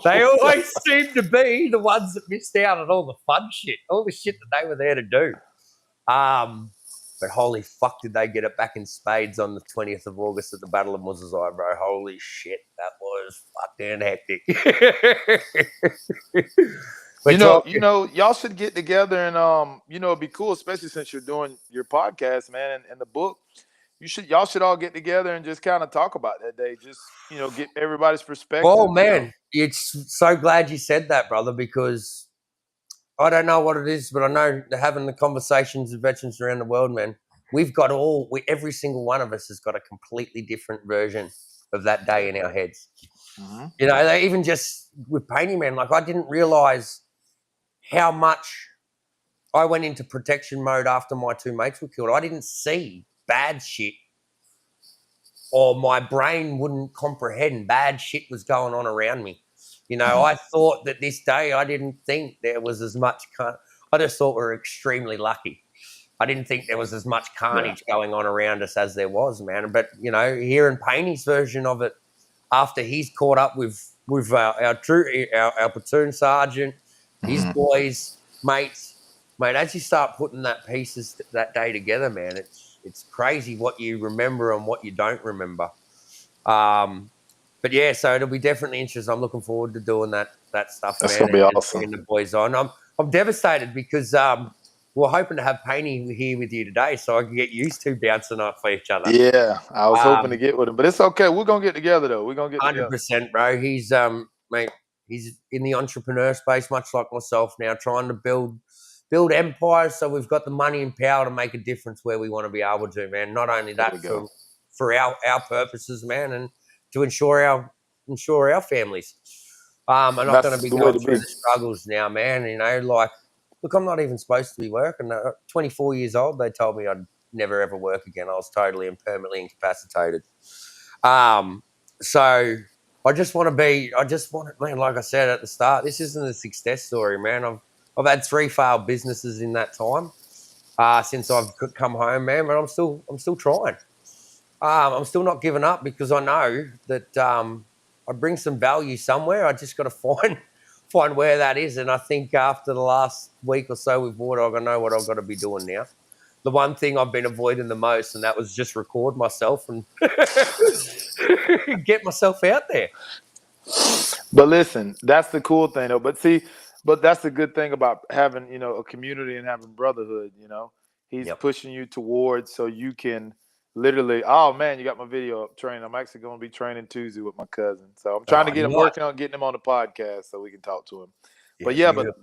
Speaker 2: they always seemed to be the ones that missed out on all the fun shit, all the shit that they were there to do. But holy fuck, did they get it back in spades on the 20th of August at the Battle of Muzazai, bro. Holy shit, that was fucking hectic.
Speaker 3: Y'all should get together and it'd be cool, especially since you're doing your podcast, man, and the book. Y'all should all get together and just kind of talk about that day. Just, get everybody's perspective.
Speaker 2: Oh man, it's so glad you said that, brother, because I don't know what it is, but I know having the conversations with veterans around the world, man, we've got every single one of us has got a completely different version of that day in our heads. Mm-hmm. They even just with painting, man, like I didn't realize how much I went into protection mode after my two mates were killed. I didn't see bad shit, or my brain wouldn't comprehend bad shit was going on around me. I thought that this day, I didn't think there was as much. I just thought we were extremely lucky. I didn't think there was as much carnage going on around us as there was, man. But, hearing Payne's version of it after he's caught up with our platoon sergeant, his boys, mates, mate, as you start putting that day together, man, it's crazy what you remember and what you don't remember. But yeah, so it'll be definitely interesting. I'm looking forward to doing that stuff.
Speaker 3: That's gonna be awesome.
Speaker 2: Bringing the boys on. I'm devastated because we're hoping to have Payne here with you today, so I can get used to bouncing off each other.
Speaker 3: Yeah, I was hoping to get with him, but it's okay. We're gonna get together though. We're gonna get
Speaker 2: 100%, bro. He's mate. He's in the entrepreneur space, much like myself now, trying to build empires. So we've got the money and power to make a difference where we want to be able to, man. Not only that for our purposes, man, and to ensure our families. I'm not going to be going through the struggles now, man. Look, I'm not even supposed to be working. 24 years old, they told me I'd never ever work again. I was totally and permanently incapacitated. So I just want to, man, like I said at the start, this isn't a success story, man. I've had 3 failed businesses in that time since I've come home, man. But I'm still trying. I'm still not giving up because I know that I bring some value somewhere. I just got to find where that is. And I think after the last week or so with WarDawg, I know what I've got to be doing now. The one thing I've been avoiding the most, and that was just record myself and get myself out there.
Speaker 3: But listen, that's the cool thing though. But that's the good thing about having, a community and having brotherhood, He's pushing you towards so you can literally, oh man, you got my video up training. I'm actually going to be training Tuesday with my cousin. So I'm trying to get him working on getting him on the podcast so we can talk to him. But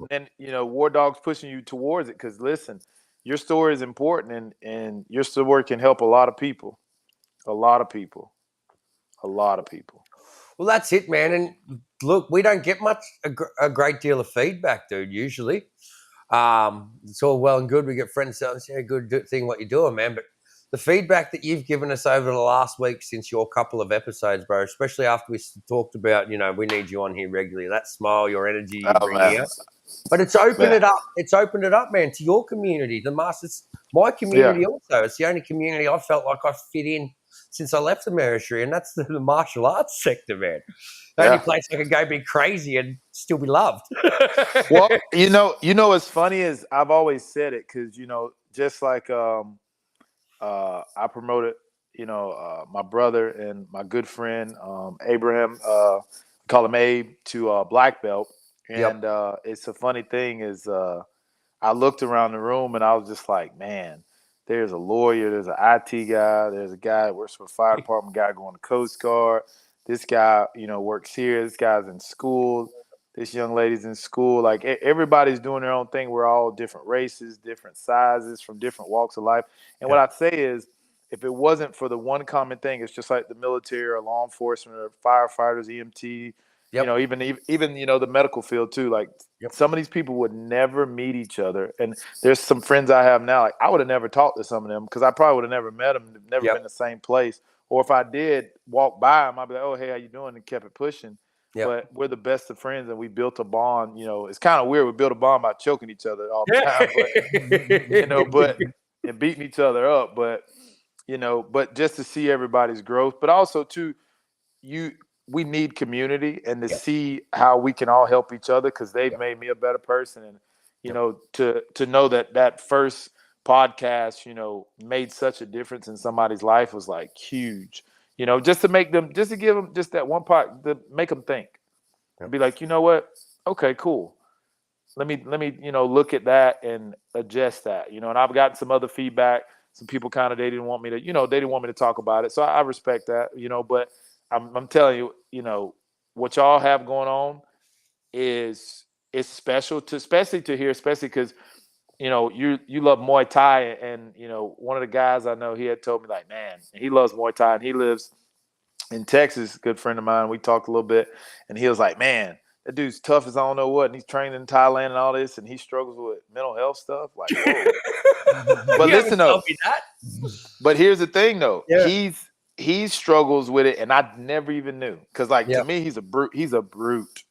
Speaker 3: then, WarDawg's pushing you towards it because listen, your story is important and your story can help a lot of people. A lot of people. A lot of people.
Speaker 2: Well, that's it, man. And look, we don't get a great deal of feedback, dude, usually. It's all well and good. We get friends saying, yeah, good thing what you're doing, man. But the feedback that you've given us over the last week since your couple of episodes, bro, especially after we talked about, we need you on here regularly. That smile, your energy you bring out. But it's opened it up. It's opened it up, man, to your community, the masters, my community also. It's the only community I felt like I fit in since I left the military, and that's the martial arts sector, man. The only place I could go be crazy and still be loved.
Speaker 3: Well, what's funny is I've always said it because, just like I promoted, my brother and my good friend, Abraham, call him Abe, to black belt. And it's a funny thing is I looked around the room and I was just like, man, there's a lawyer, there's an IT guy, there's a guy that works for the fire department, guy going to Coast Guard. This guy, works here. This guy's in school. This young lady's in school. Like everybody's doing their own thing. We're all different races, different sizes, from different walks of life. And what I'd say is, if it wasn't for the one common thing, it's just like the military or law enforcement or firefighters, EMT, even the medical field too. Like some of these people would never meet each other. And there's some friends I have now. Like I would have never talked to some of them because I probably would have never met them, never been in the same place. Or if I did walk by them, I'd be like, "Oh, hey, how you doing?" and kept it pushing. But we're the best of friends, and we built a bond. It's kind of weird. We built a bond by choking each other all the time, but and beating each other up. But but just to see everybody's growth, but also too, we need community and to see how we can all help each other because they've made me a better person, and to know that first podcast, made such a difference in somebody's life was like huge. Just to give them just that one part to make them think, be like, you know what? Okay, cool. Let me look at that and adjust that. And I've gotten some other feedback. Some people they didn't want me to, they didn't want me to talk about it. So I respect that, but I'm telling you, what y'all have going on is special especially to hear, especially because you love Muay Thai, and one of the guys I know, he had told me like, man, he loves Muay Thai and he lives in Texas, good friend of mine. We talked a little bit and he was like, man, that dude's tough as I don't know what, and he's trained in Thailand and all this, and he struggles with mental health stuff. Like, whoa. But listen though, but here's the thing though, he struggles with it, and I never even knew because to me he's a brute. He's a brute.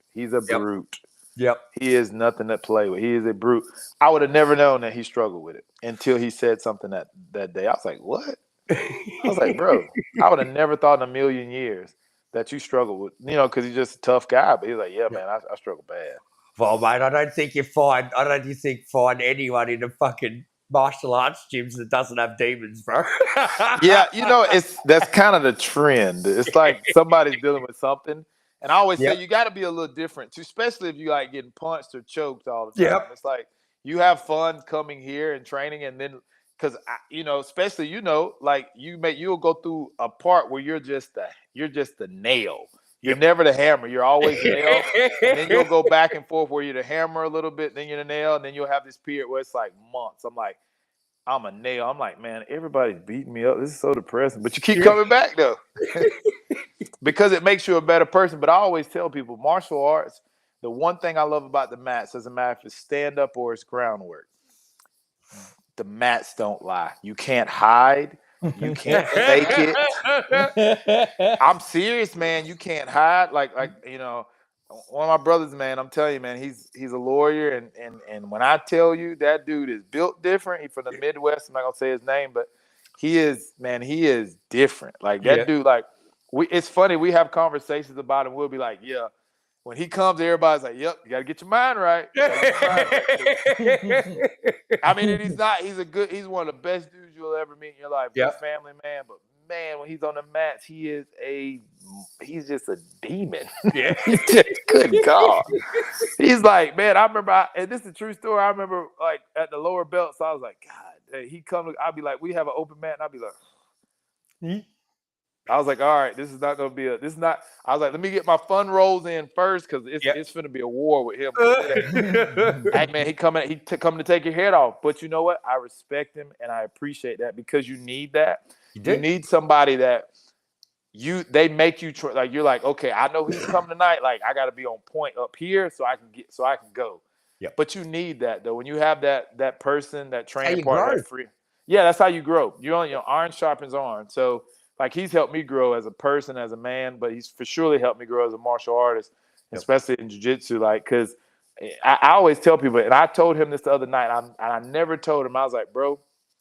Speaker 3: Yep. He is nothing to play with. He is a brute. I would have never known that he struggled with it until he said something that day. I was like, what? I was like, bro, I would have never thought in a million years that you struggle with, because he's just a tough guy. But he's like, yeah, man, I struggle bad.
Speaker 2: Well, mate, I don't think you find anyone in the fucking martial arts gyms that doesn't have demons, bro.
Speaker 3: Yeah, that's kind of the trend. It's like somebody's dealing with something. And I always say you got to be a little different, too, especially if you like getting punched or choked all the time. It's like you have fun coming here and training, and then because especially like you'll go through a part where you're just the nail. You're never the hammer. You're always the nail. And then you'll go back and forth where you're the hammer a little bit, then you're the nail, and then you'll have this period where it's like months. I'm like, I'm a nail. I'm like, man, everybody's beating me up. This is so depressing. But you keep coming back though. Because it makes you a better person. But I always tell people, martial arts, the one thing I love about the mats, doesn't matter if it's stand up or it's groundwork, the mats don't lie. You can't hide. You can't fake it. I'm serious, man. You can't hide. Like one of my brothers, man, I'm telling you, man, he's a lawyer, and when I tell you that dude is built different, he's from the Midwest. I'm not gonna say his name, but he is different. Like that dude, like it's funny. We have conversations about him. We'll be like, yeah. When he comes, everybody's like, yep, you got to get your mind right. You gotta get your mind right. I mean, and he's one of the best dudes you'll ever meet in your life. Good
Speaker 2: Yep.
Speaker 3: family man, but man, when he's on the mats, he's just a demon.
Speaker 2: Yeah.
Speaker 3: He's just, good God. He's like, man, I remember, and this is a true story. I remember like at the lower belt, so I was like, God, he come, I'd be like, we have an open mat, and I'd be like, I was like, all right, this is not gonna be this is not. I was like, let me get my fun rolls in first because it's gonna be a war with him. Hey man, he coming to take your head off. But you know what? I respect him and I appreciate that because you need that. You need somebody that they make you like you're like, okay, I know he's coming tonight. Like I got to be on point up here so I can go.
Speaker 2: Yep.
Speaker 3: But you need that though. When you have that person, that training partner, that free. Yeah, that's how you grow. Iron sharpens iron. So like he's helped me grow as a person, as a man, but he's for surely helped me grow as a martial artist, especially in jiu-jitsu. Like, because I always tell people, and I told him this the other night, and I never told him, I was like, bro,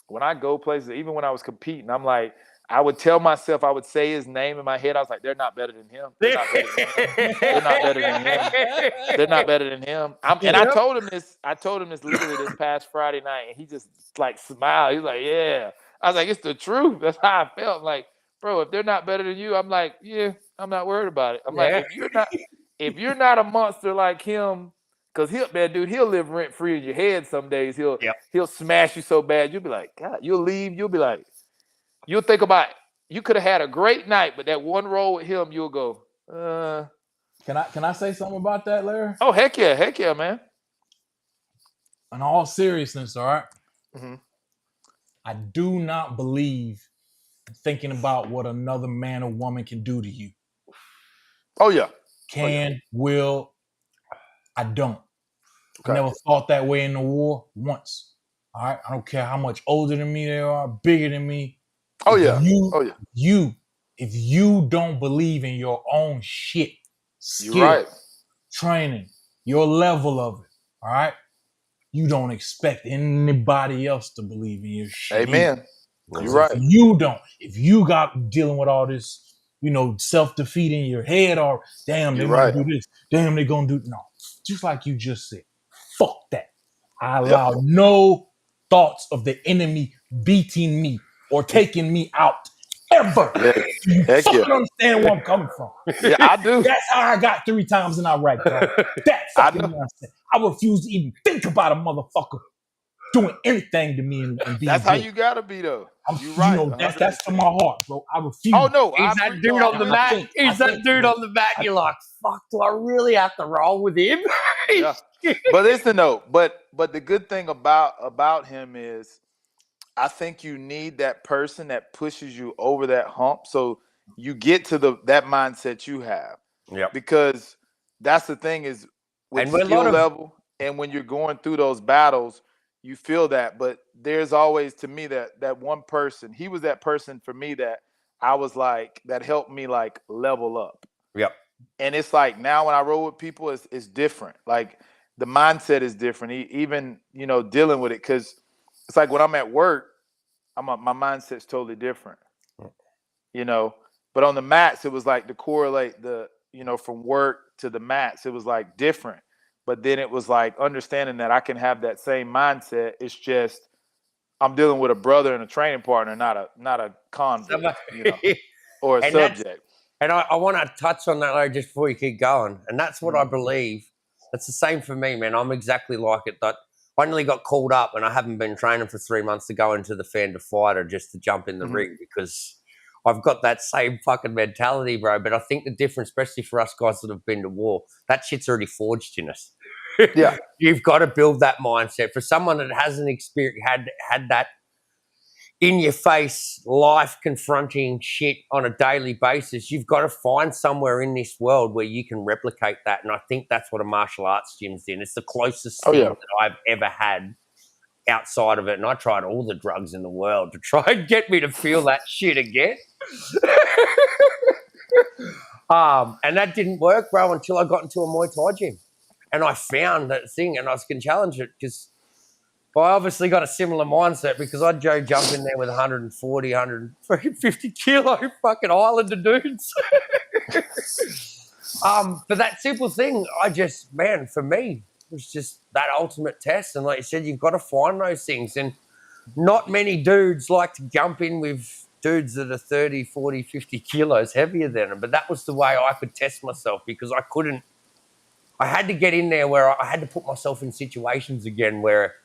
Speaker 3: when I go places, even when I was competing, I'm like, I would tell myself, I would say his name in my head. I was like, they're not better than him. They're not better than him. They're not better than him. They're not better than him. And I told him this literally this past Friday night, and he just like smiled. He's like, yeah. I was like, it's the truth. That's how I felt. Like, bro, if they're not better than you, I'm like, yeah, I'm not worried about it. I'm like, if you're not a monster like him, because he'll live rent free in your head some days. He'll smash you so bad, you'll be like, God, you'll leave, you'll be like, you'll think about it. You could have had a great night, but that one roll with him, you'll go,
Speaker 1: Can I say something about that, Larry?
Speaker 3: Oh, heck yeah, man.
Speaker 1: In all seriousness, all right?
Speaker 3: Mm-hmm.
Speaker 1: I do not believe thinking about what another man or woman can do to you.
Speaker 3: Oh, yeah.
Speaker 1: Will. I don't.
Speaker 3: Okay.
Speaker 1: I never thought that way in the war once. All right? I don't care how much older than me they are, bigger than me.
Speaker 3: Oh, yeah.
Speaker 1: If you don't believe in your own shit, skill,
Speaker 3: right.
Speaker 1: training, your level of it, all right? You don't expect anybody else to believe in your shit.
Speaker 3: Amen. You're right.
Speaker 1: If you don't, if you got dealing with all this, self-defeat in your head, or damn, they're gonna do this, damn, they're gonna do no. Just like you just said, fuck that. I allow no thoughts of the enemy beating me or taking me out ever. You fucking understand where I'm coming from.
Speaker 3: Yeah, I do.
Speaker 1: That's how I got 3 times in Iraq, bro. That fucking nonsense. I refuse to even think about a motherfucker doing anything to me and being
Speaker 3: That's how you gotta be though.
Speaker 1: You right. That's to my heart, bro. I refuse.
Speaker 3: Oh no,
Speaker 2: he's that dude on the mat. He's that dude on the mat. You're like, fuck, do I really have to roll with him?
Speaker 3: Yeah. But listen though, but the good thing about him is I think you need that person that pushes you over that hump so you get to that mindset you have.
Speaker 2: Yeah.
Speaker 3: Because that's the thing is with skill level and when you're going through those battles, you feel that. But there's always to me that one person, he was that person for me that I was like, that helped me like level up.
Speaker 2: Yep.
Speaker 3: And it's like now when I roll with people, it's different. Like the mindset is different. Even, dealing with it. Cause it's like when I'm at work, my mindset's totally different, but on the mats, it was like to correlate from work to the mats, it was like different. But then it was like understanding that I can have that same mindset. It's just, I'm dealing with a brother and a training partner, not a convict, or a subject.
Speaker 2: And I want to touch on that though, just before you keep going. And that's what I believe. That's the same for me, man. I'm exactly like it. That I nearly got called up and I haven't been training for 3 months to go into the fan to fighter just to jump in the ring because I've got that same fucking mentality, bro. But I think the difference, especially for us guys that have been to war, that shit's already forged in us.
Speaker 3: Yeah.
Speaker 2: You've got to build that mindset. For someone that hasn't had that in your face, life confronting shit on a daily basis, you've got to find somewhere in this world where you can replicate that. And I think that's what a martial arts gym's in. It's the closest thing that I've ever had outside of it. And I tried all the drugs in the world to try and get me to feel that shit again. And that didn't work, bro, until I got into a Muay Thai gym. And I found that thing and I can challenge it because Well, I obviously got a similar mindset because I'd jump in there with 140, 150 kilo fucking Islander dudes. For that simple thing, for me, it was just that ultimate test. And like you said, you've got to find those things. And not many dudes like to jump in with dudes that are 30, 40, 50 kilos heavier than them. But that was the way I could test myself because I had to get in there where I had to put myself in situations again where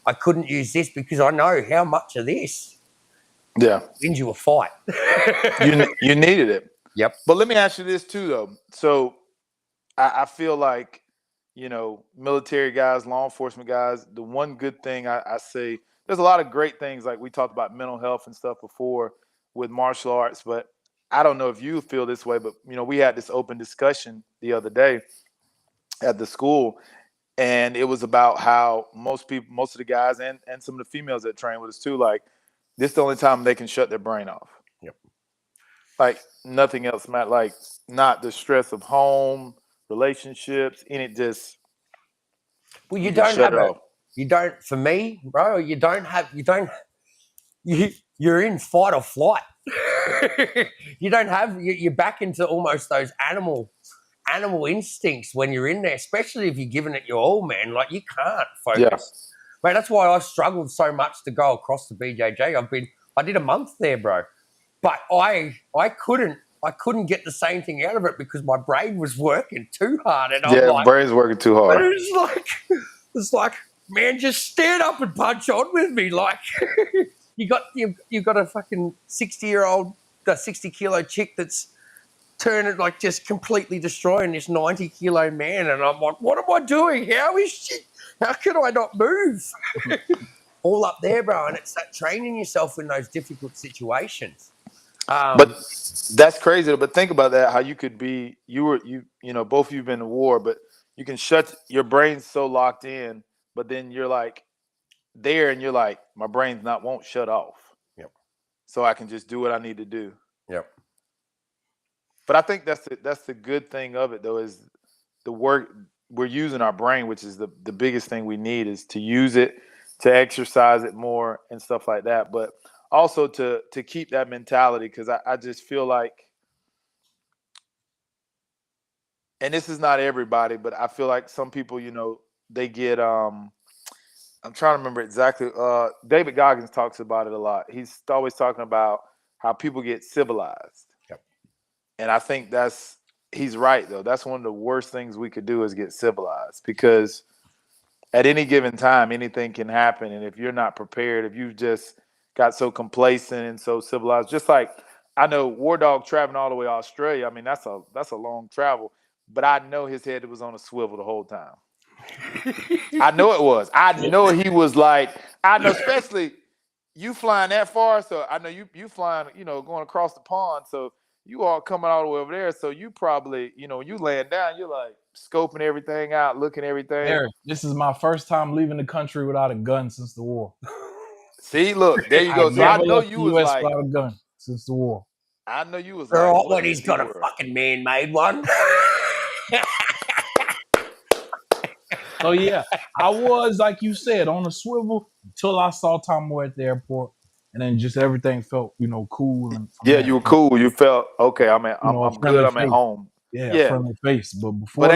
Speaker 2: I couldn't use this because I know how much of this wins you a fight.
Speaker 3: you needed it.
Speaker 2: Yep.
Speaker 3: But let me ask you this too, though. So I feel like, military guys, law enforcement guys, the one good thing I say, there's a lot of great things, like we talked about mental health and stuff before with martial arts, but I don't know if you feel this way, but, we had this open discussion the other day at the school, and it was about how most of the guys and some of the females that train with us too, like, this is the only time they can shut their brain off.
Speaker 2: Yep.
Speaker 3: Like nothing else matters. Like not the stress of home, relationships, and it just.
Speaker 2: Well, you don't have it. You don't. For me, bro, you're in fight or flight. You don't have. You're back into almost those animal instincts when you're in there, especially if you're giving it your all, man. Like you can't focus.
Speaker 3: Yeah.
Speaker 2: Mate, that's why I've struggled so much to go across the BJJ. I did a month there, bro, but I couldn't get the same thing out of it because my brain was working too hard. And I'm like,
Speaker 3: brain's working too hard.
Speaker 2: It's like, man, just stand up and punch on with me. Like, you got a fucking 60 kilo chick that's turning like just completely destroying this 90 kilo man, and I'm like, what am I doing? How can I not move? All up there, bro. And it's that training yourself in those difficult situations.
Speaker 3: But that's crazy. But think about that, how you could be, both of you've been to war, but you can shut your brain's so locked in, but then you're like there and you're like, my brain's won't shut off.
Speaker 2: Yep.
Speaker 3: So I can just do what I need to do.
Speaker 2: Yep.
Speaker 3: But I think that's the good thing of it, though, is the work we're using our brain, which is the biggest thing we need, is to use it, to exercise it more and stuff like that. But also to keep that mentality, because I just feel like, and this is not everybody, but I feel like some people, they get, I'm trying to remember exactly. David Goggins talks about it a lot. He's always talking about how people get civilized.
Speaker 2: Yep.
Speaker 3: And I think he's right, though. That's one of the worst things we could do is get civilized, because at any given time, anything can happen. And if you're not prepared, if you've just got so complacent and so civilized, just like I know WarDawg traveling all the way to Australia. I mean, that's a long travel, but I know his head was on a swivel the whole time. I know it was. I know he was like, I know, especially you flying that far. So I know you flying, going across the pond. So you all coming all the way over there. So you probably, when you laying down, you're like scoping everything out, looking everything.
Speaker 1: Eric, this is my first time leaving the country without a gun since the war.
Speaker 3: See, look, there you go. So I know you was like
Speaker 1: without a gun since the war.
Speaker 3: I know you was
Speaker 2: like,
Speaker 3: when
Speaker 2: he's got a fucking man-made one.
Speaker 1: So yeah, I was, like you said, on a swivel until I saw Tomo at the airport, and then just everything felt, cool. And
Speaker 3: you were cool. You felt okay. I'm good. I'm at home.
Speaker 1: Yeah, friendly face. But before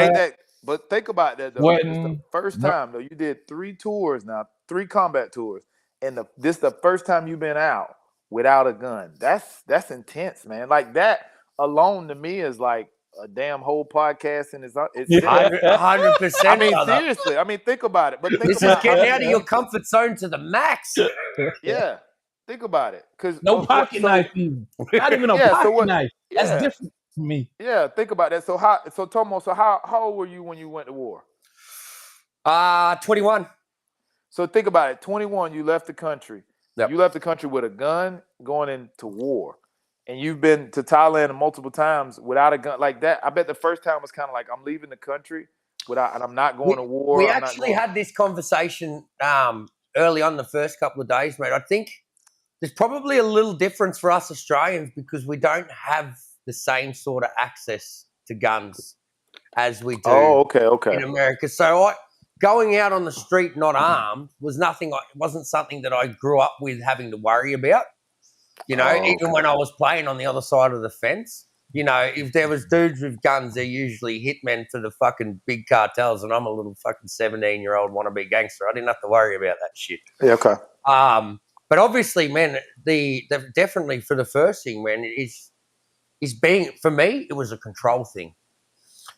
Speaker 3: but think about that though. It's the first time though. You did 3 tours now, 3 combat tours, and this the first time you've been out without a gun. That's intense, man. Like that alone to me is like a damn whole podcast, and it's
Speaker 2: 100%.
Speaker 3: I mean, seriously. I mean, think about it. But
Speaker 2: this is getting out of your comfort zone to the max.
Speaker 3: Yeah, think about it. Because
Speaker 1: no pocket knife, even. Not even a pocket knife. That's different for me.
Speaker 3: Yeah, think about that. So Tomo, how old were you when you went to war?
Speaker 2: 21.
Speaker 3: So think about it. 21, you left the country.
Speaker 2: Yep.
Speaker 3: You left the country with a gun going into war. And you've been to Thailand multiple times without a gun like that. I bet the first time was kind of like, I'm leaving the country and I'm not going to war.
Speaker 2: We actually had this conversation early on the first couple of days, mate. I think there's probably a little difference for us Australians because we don't have the same sort of access to guns as we do
Speaker 3: okay.
Speaker 2: in America. So going out on the street not armed wasn't something that I grew up with having to worry about. Even when I was playing on the other side of the fence, if there was dudes with guns, they're usually hitmen for the fucking big cartels, and I'm a little fucking 17-year-old wannabe gangster. I didn't have to worry about that shit.
Speaker 3: Yeah, okay.
Speaker 2: But obviously, man, the definitely for the first thing, man, is being, for me, it was a control thing.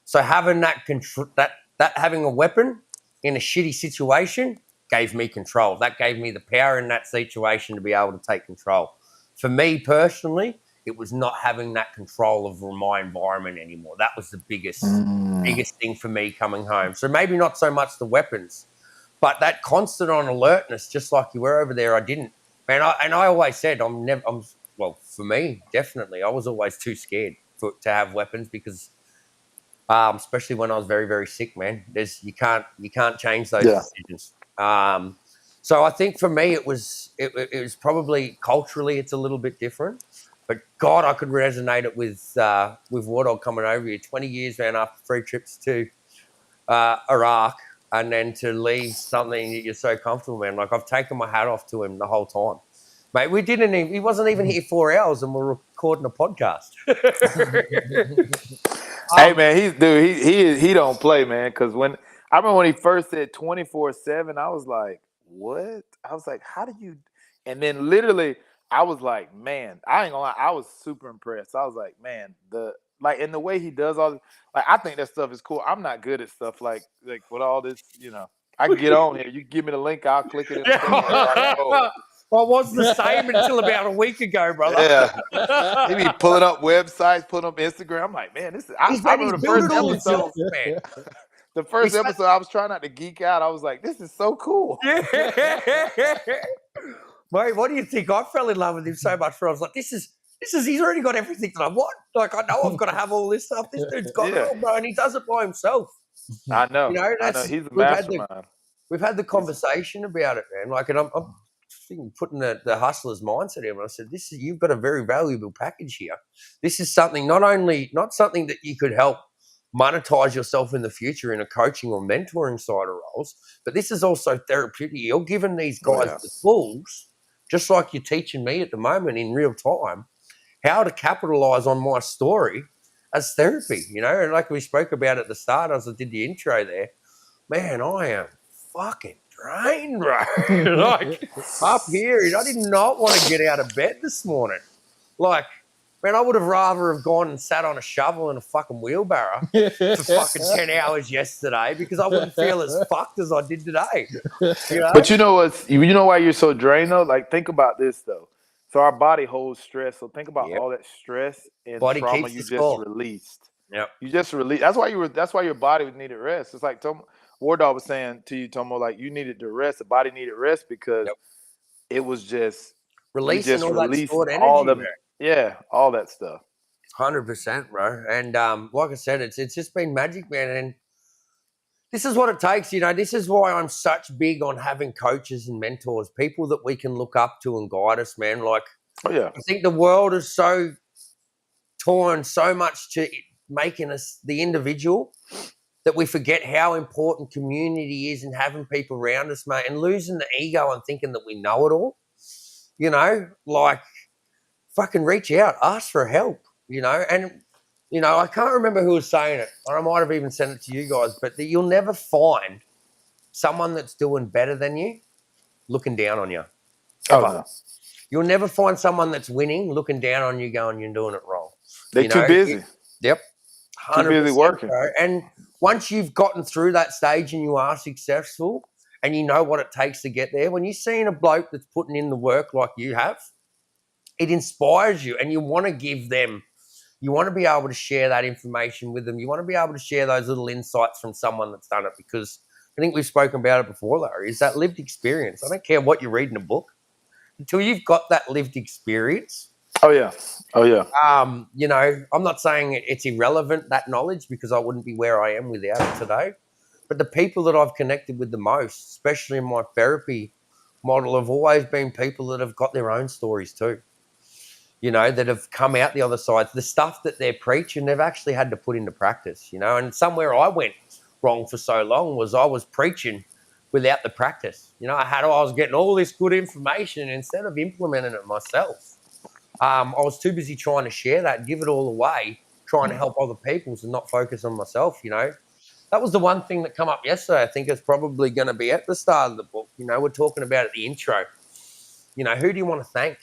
Speaker 2: So having that having a weapon in a shitty situation gave me control. That gave me the power in that situation to be able to take control. For me personally, it was not having that control of my environment anymore. That was the biggest thing for me coming home. So maybe not so much the weapons, but that constant on alertness, just like you were over there. I didn't, man. I always said well, for me, definitely, I was always too scared to have weapons because, especially when I was very, very sick, man. You can't change those decisions. So I think for me, it was probably culturally, it's a little bit different. But God, I could resonate it with WarDawg coming over here. 20 years, man, after 3 trips to Iraq, and then to leave something that you're so comfortable, man. Like, I've taken my hat off to him the whole time. Mate, he wasn't even here 4 hours and we're recording a podcast.
Speaker 3: Hey, man, he don't play, man. Because I remember when he first said 24/7, I was like, what? I was like, how do you? And then literally, I was like, man, I ain't gonna lie, I was super impressed. I was like, man, and the way he does all this, like, I think that stuff is cool. I'm not good at stuff like with all this, I can get on here. You give me the link, I'll click it in the thing.
Speaker 2: I was the same until about a week ago, brother.
Speaker 3: Yeah. He be pulling up websites, pulling up Instagram. I'm like, man, I remember the first episode.
Speaker 2: Man.
Speaker 3: The first episode, I was trying not to geek out. I was like, this is so cool.
Speaker 2: Yeah. Mate, what do you think? I fell in love with him so much for I was like, he's already got everything that I want. Like, I know I've got to have all this stuff. This dude's got it all, bro, and he does it by himself.
Speaker 3: I know. I know. He's a mastermind.
Speaker 2: We've had the conversation about it, man. Like, and I'm putting the hustler's mindset in. And I said, you've got a very valuable package here. This is something not something that you could help monetize yourself in the future in a coaching or mentoring side of roles, but this is also therapeutic. You're giving these guys the tools, just like you're teaching me at the moment in real time, how to capitalize on my story as therapy, and like we spoke about at the start as I did the intro there, man, I am fucking drained, bro. Like, up here, I did not want to get out of bed this morning. Like, man, I would have rather have gone and sat on a shovel in a fucking wheelbarrow for fucking 10 hours yesterday because I wouldn't feel as fucked as I did today.
Speaker 3: But you know why you're so drained though? Like, think about this though. So our body holds stress. So think about all that stress and trauma you just released.
Speaker 2: Yep.
Speaker 3: You just released. That's why your body needed rest. It's like WarDawg was saying to you, Tomo, like, you needed to rest. The body needed rest because it was just
Speaker 2: releasing all that stored energy.
Speaker 3: All that stuff.
Speaker 2: 100%, bro. And like I said, it's just been magic, man. And this is what it takes. This is why I'm such big on having coaches and mentors, people that we can look up to and guide us, man. Like, I think the world is so torn so much to making us the individual that we forget how important community is and having people around us, mate, and losing the ego and thinking that we know it all. Like, fucking reach out, ask for help, and, I can't remember who was saying it, or I might have even sent it to you guys, but that you'll never find someone that's doing better than you looking down on you.
Speaker 3: No.
Speaker 2: You'll never find someone that's winning looking down on you going, you're doing it wrong.
Speaker 3: They're too busy.
Speaker 2: Yep.
Speaker 3: Too busy working.
Speaker 2: Bro. And once you've gotten through that stage and you are successful and you know what it takes to get there, when you're seeing a bloke that's putting in the work like you have, it inspires you and you want to give them, you want to be able to share that information with them. You want to be able to share those little insights from someone that's done it because I think we've spoken about it before, Larry, is that lived experience. I don't care what you read in a book until you've got that lived experience.
Speaker 3: Oh, yeah.
Speaker 2: I'm not saying it's irrelevant, that knowledge, because I wouldn't be where I am without it today. But the people that I've connected with the most, especially in my therapy model, have always been people that have got their own stories too. That have come out the other side. The stuff that they're preaching, they've actually had to put into practice, and somewhere I went wrong for so long was I was preaching without the practice. You know, I was getting all this good information, and instead of implementing it myself, I was too busy trying to share that, give it all away, trying to help other people and not focus on myself, you know. That was the one thing that come up yesterday. I think it's probably going to be at the start of the book. You know, we're talking about at the intro. You know, who do you want to thank?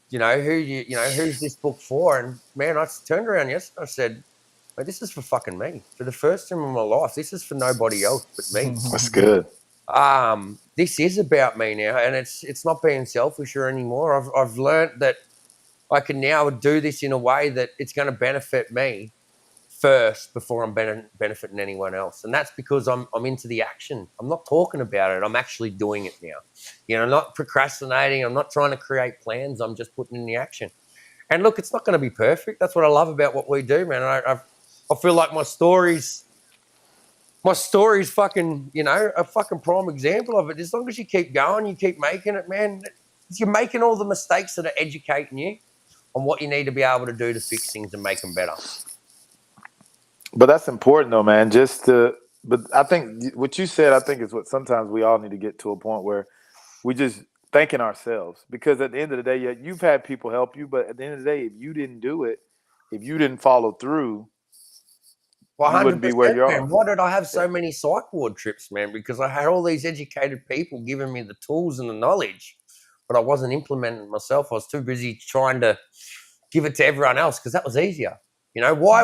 Speaker 2: You know, who's this book for? And man, I turned around yesterday. I said, "Mate, this is for fucking me. For the first time in my life, this is for nobody else but me.
Speaker 3: That's good.
Speaker 2: This is about me now, and it's not being selfish or anymore. I've learned that I can now do this in a way that it's going to benefit me first before I'm benefiting anyone else. And that's because I'm into the action. I'm not talking about it. I'm actually doing it now. You know, I'm not procrastinating. I'm not trying to create plans. I'm just putting in the action. And look, it's not going to be perfect. That's what I love about what we do, man. I feel like my story's fucking, you know, a fucking prime example of it. As long as you keep going, you keep making it, man, you're making all the mistakes that are educating you on what you need to be able to do to fix things and make them better.
Speaker 3: But that's important though, man. But I think what you said, I think is what sometimes we all need to get to a point where we just thanking ourselves, because at the end of the day, yeah, you've had people help you, but at the end of the day, if you didn't do it, if you didn't follow through,
Speaker 2: Well,
Speaker 3: you wouldn't be where
Speaker 2: 100%,
Speaker 3: you
Speaker 2: man.
Speaker 3: are.
Speaker 2: Why did I have so many psych ward trips, man? Because I had all these educated people giving me the tools and the knowledge, but I wasn't implementing it myself. I was too busy trying to give it to everyone else because that was easier. You know, why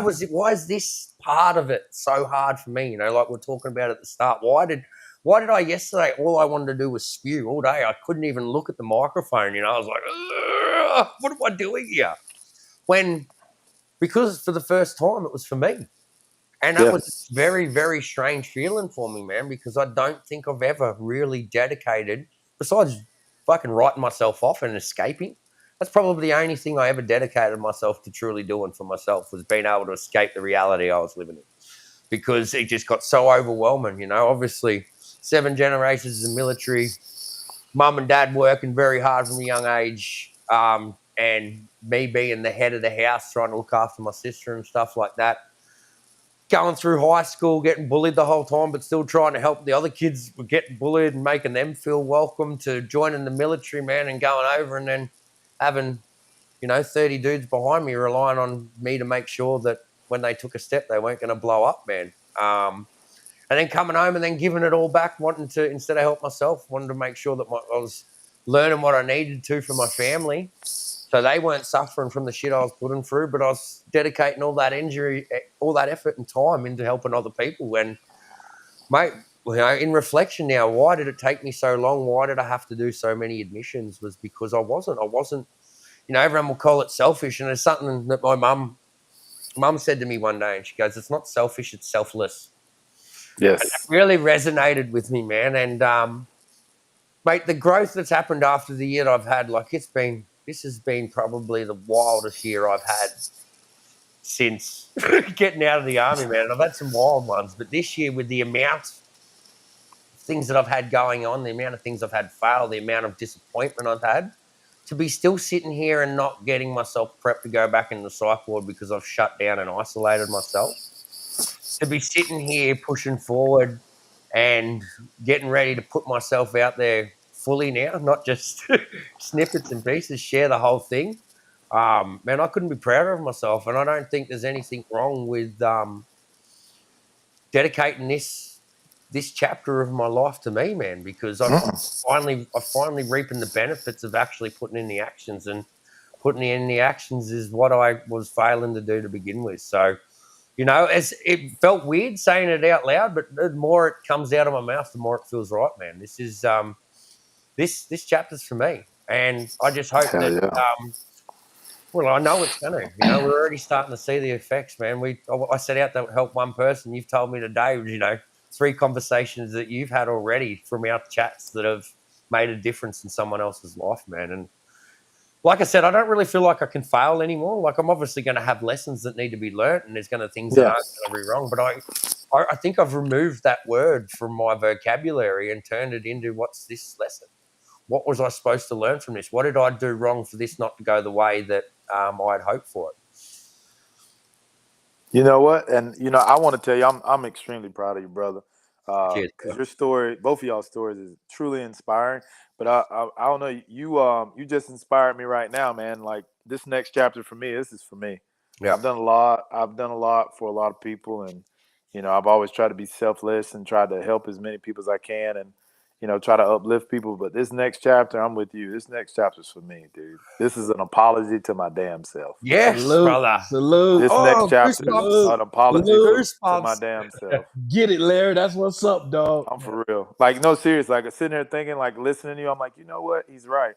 Speaker 2: is this part of it so hard for me? You know, like we're talking about at the start. Why did I yesterday, all I wanted to do was spew all day. I couldn't even look at the microphone, you know. I was like, what am I doing here? Because for the first time, it was for me. And that
Speaker 3: Yeah.
Speaker 2: was a very, very strange feeling for me, man, because I don't think I've ever really dedicated, besides fucking writing myself off and escaping. That's probably the only thing I ever dedicated myself to truly doing for myself, was being able to escape the reality I was living in, because it just got so overwhelming. You know, obviously 7 generations of military, mum and dad working very hard from a young age, and me being the head of the house, trying to look after my sister and stuff like that. Going through high school, getting bullied the whole time, but still trying to help the other kids getting bullied and making them feel welcome, to joining the military, man, and going over and then having, you know, 30 dudes behind me relying on me to make sure that when they took a step, they weren't going to blow up, man. And then coming home and then giving it all back, wanting to, instead of help myself, wanted to make sure that I was learning what I needed to for my family, so they weren't suffering from the shit I was putting through, but I was dedicating all that effort and time into helping other people. And, mate, you know, in reflection now, why did it take me so long? Why did I have to do so many admissions? Was because I wasn't, you know, everyone will call it selfish. And it's something that my mum said to me one day, and she goes, "It's not selfish, it's selfless." And that
Speaker 3: Yes.
Speaker 2: really resonated with me, man. And, mate, the growth that's happened after the year that I've had, like, this has been probably the wildest year I've had since getting out of the army, man. And I've had some wild ones, but this year, with the amount of things that I've had going on, the amount of things I've had fail, the amount of disappointment I've had, to be still sitting here and not getting myself prepped to go back into the psych ward because I've shut down and isolated myself, to be sitting here pushing forward and getting ready to put myself out there fully now, not just snippets and pieces, share the whole thing. Man, I couldn't be prouder of myself, and I don't think there's anything wrong with dedicating this chapter of my life to me, man, because I'm finally reaping the benefits of actually putting in the actions, and putting in the actions is what I was failing to do to begin with. So, you know, it felt weird saying it out loud, but the more it comes out of my mouth, the more it feels right, man. This is this chapter's for me, and I just hope
Speaker 3: Hell
Speaker 2: that.
Speaker 3: yeah.
Speaker 2: Well, I know it's going to. You know, we're already starting to see the effects, man. I set out to help one person. You've told me today, you know, 3 conversations that you've had already from our chats that have made a difference in someone else's life, man. And like I said, I don't really feel like I can fail anymore. Like, I'm obviously going to have lessons that need to be learnt, and there's going to things that
Speaker 3: Yeah.
Speaker 2: aren't going to be wrong. But I think I've removed that word from my vocabulary and turned it into, what's this lesson? What was I supposed to learn from this? What did I do wrong for this not to go the way that I'd hoped for it?
Speaker 3: You know what? And you know, I want to tell you, I'm extremely proud of you, brother.
Speaker 2: Cheers,
Speaker 3: Because your story, both of y'all's stories, is truly inspiring. But I don't know, you just inspired me right now, man. Like this next chapter for me, this is for me.
Speaker 2: Yeah.
Speaker 3: I've done a lot. I've done a lot for a lot of people, and you know, I've always tried to be selfless and tried to help as many people as I can, and you know, try to uplift people. But this next chapter, I'm with you. This next chapter's for me, dude. This is an apology to my damn self.
Speaker 2: Yes,
Speaker 1: Salute,
Speaker 2: brother.
Speaker 1: salute,
Speaker 3: This next
Speaker 2: Oh,
Speaker 3: chapter is
Speaker 2: goosebumps.
Speaker 1: salute,
Speaker 3: an apology
Speaker 1: salute.
Speaker 3: to my
Speaker 2: Goosebumps.
Speaker 3: damn self.
Speaker 1: Get it, Larry. That's what's up, dog.
Speaker 3: I'm for real. Like, no, serious. Like, sitting there thinking, like, listening to you, I'm like, you know what? He's right.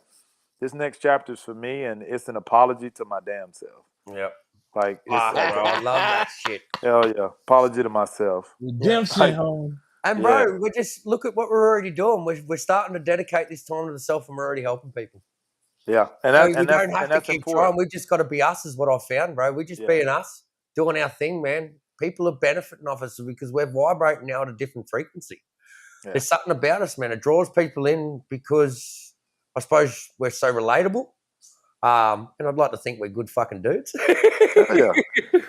Speaker 3: This next chapter is for me, and it's an apology to my damn self.
Speaker 2: Yep.
Speaker 3: Like, it's
Speaker 2: Fuck, bro. I love that shit.
Speaker 3: hell yeah, apology to myself.
Speaker 1: Redemption,
Speaker 3: Like,
Speaker 1: home.
Speaker 2: And
Speaker 3: yeah,
Speaker 2: bro, we just look at what we're already doing. We're starting to dedicate this time to the self, and we're already helping people.
Speaker 3: yeah, and
Speaker 2: So
Speaker 3: that
Speaker 2: we don't have to
Speaker 3: that's
Speaker 2: keep
Speaker 3: important.
Speaker 2: trying. We just got to be us, is what I found, bro. We just
Speaker 3: Yeah.
Speaker 2: being us, doing our thing, man. People are benefiting off us because we're vibrating now at a different frequency.
Speaker 3: Yeah.
Speaker 2: There's something about us, man. It draws people in because I suppose we're so relatable. And I'd like to think we're good fucking dudes.
Speaker 3: Hell yeah.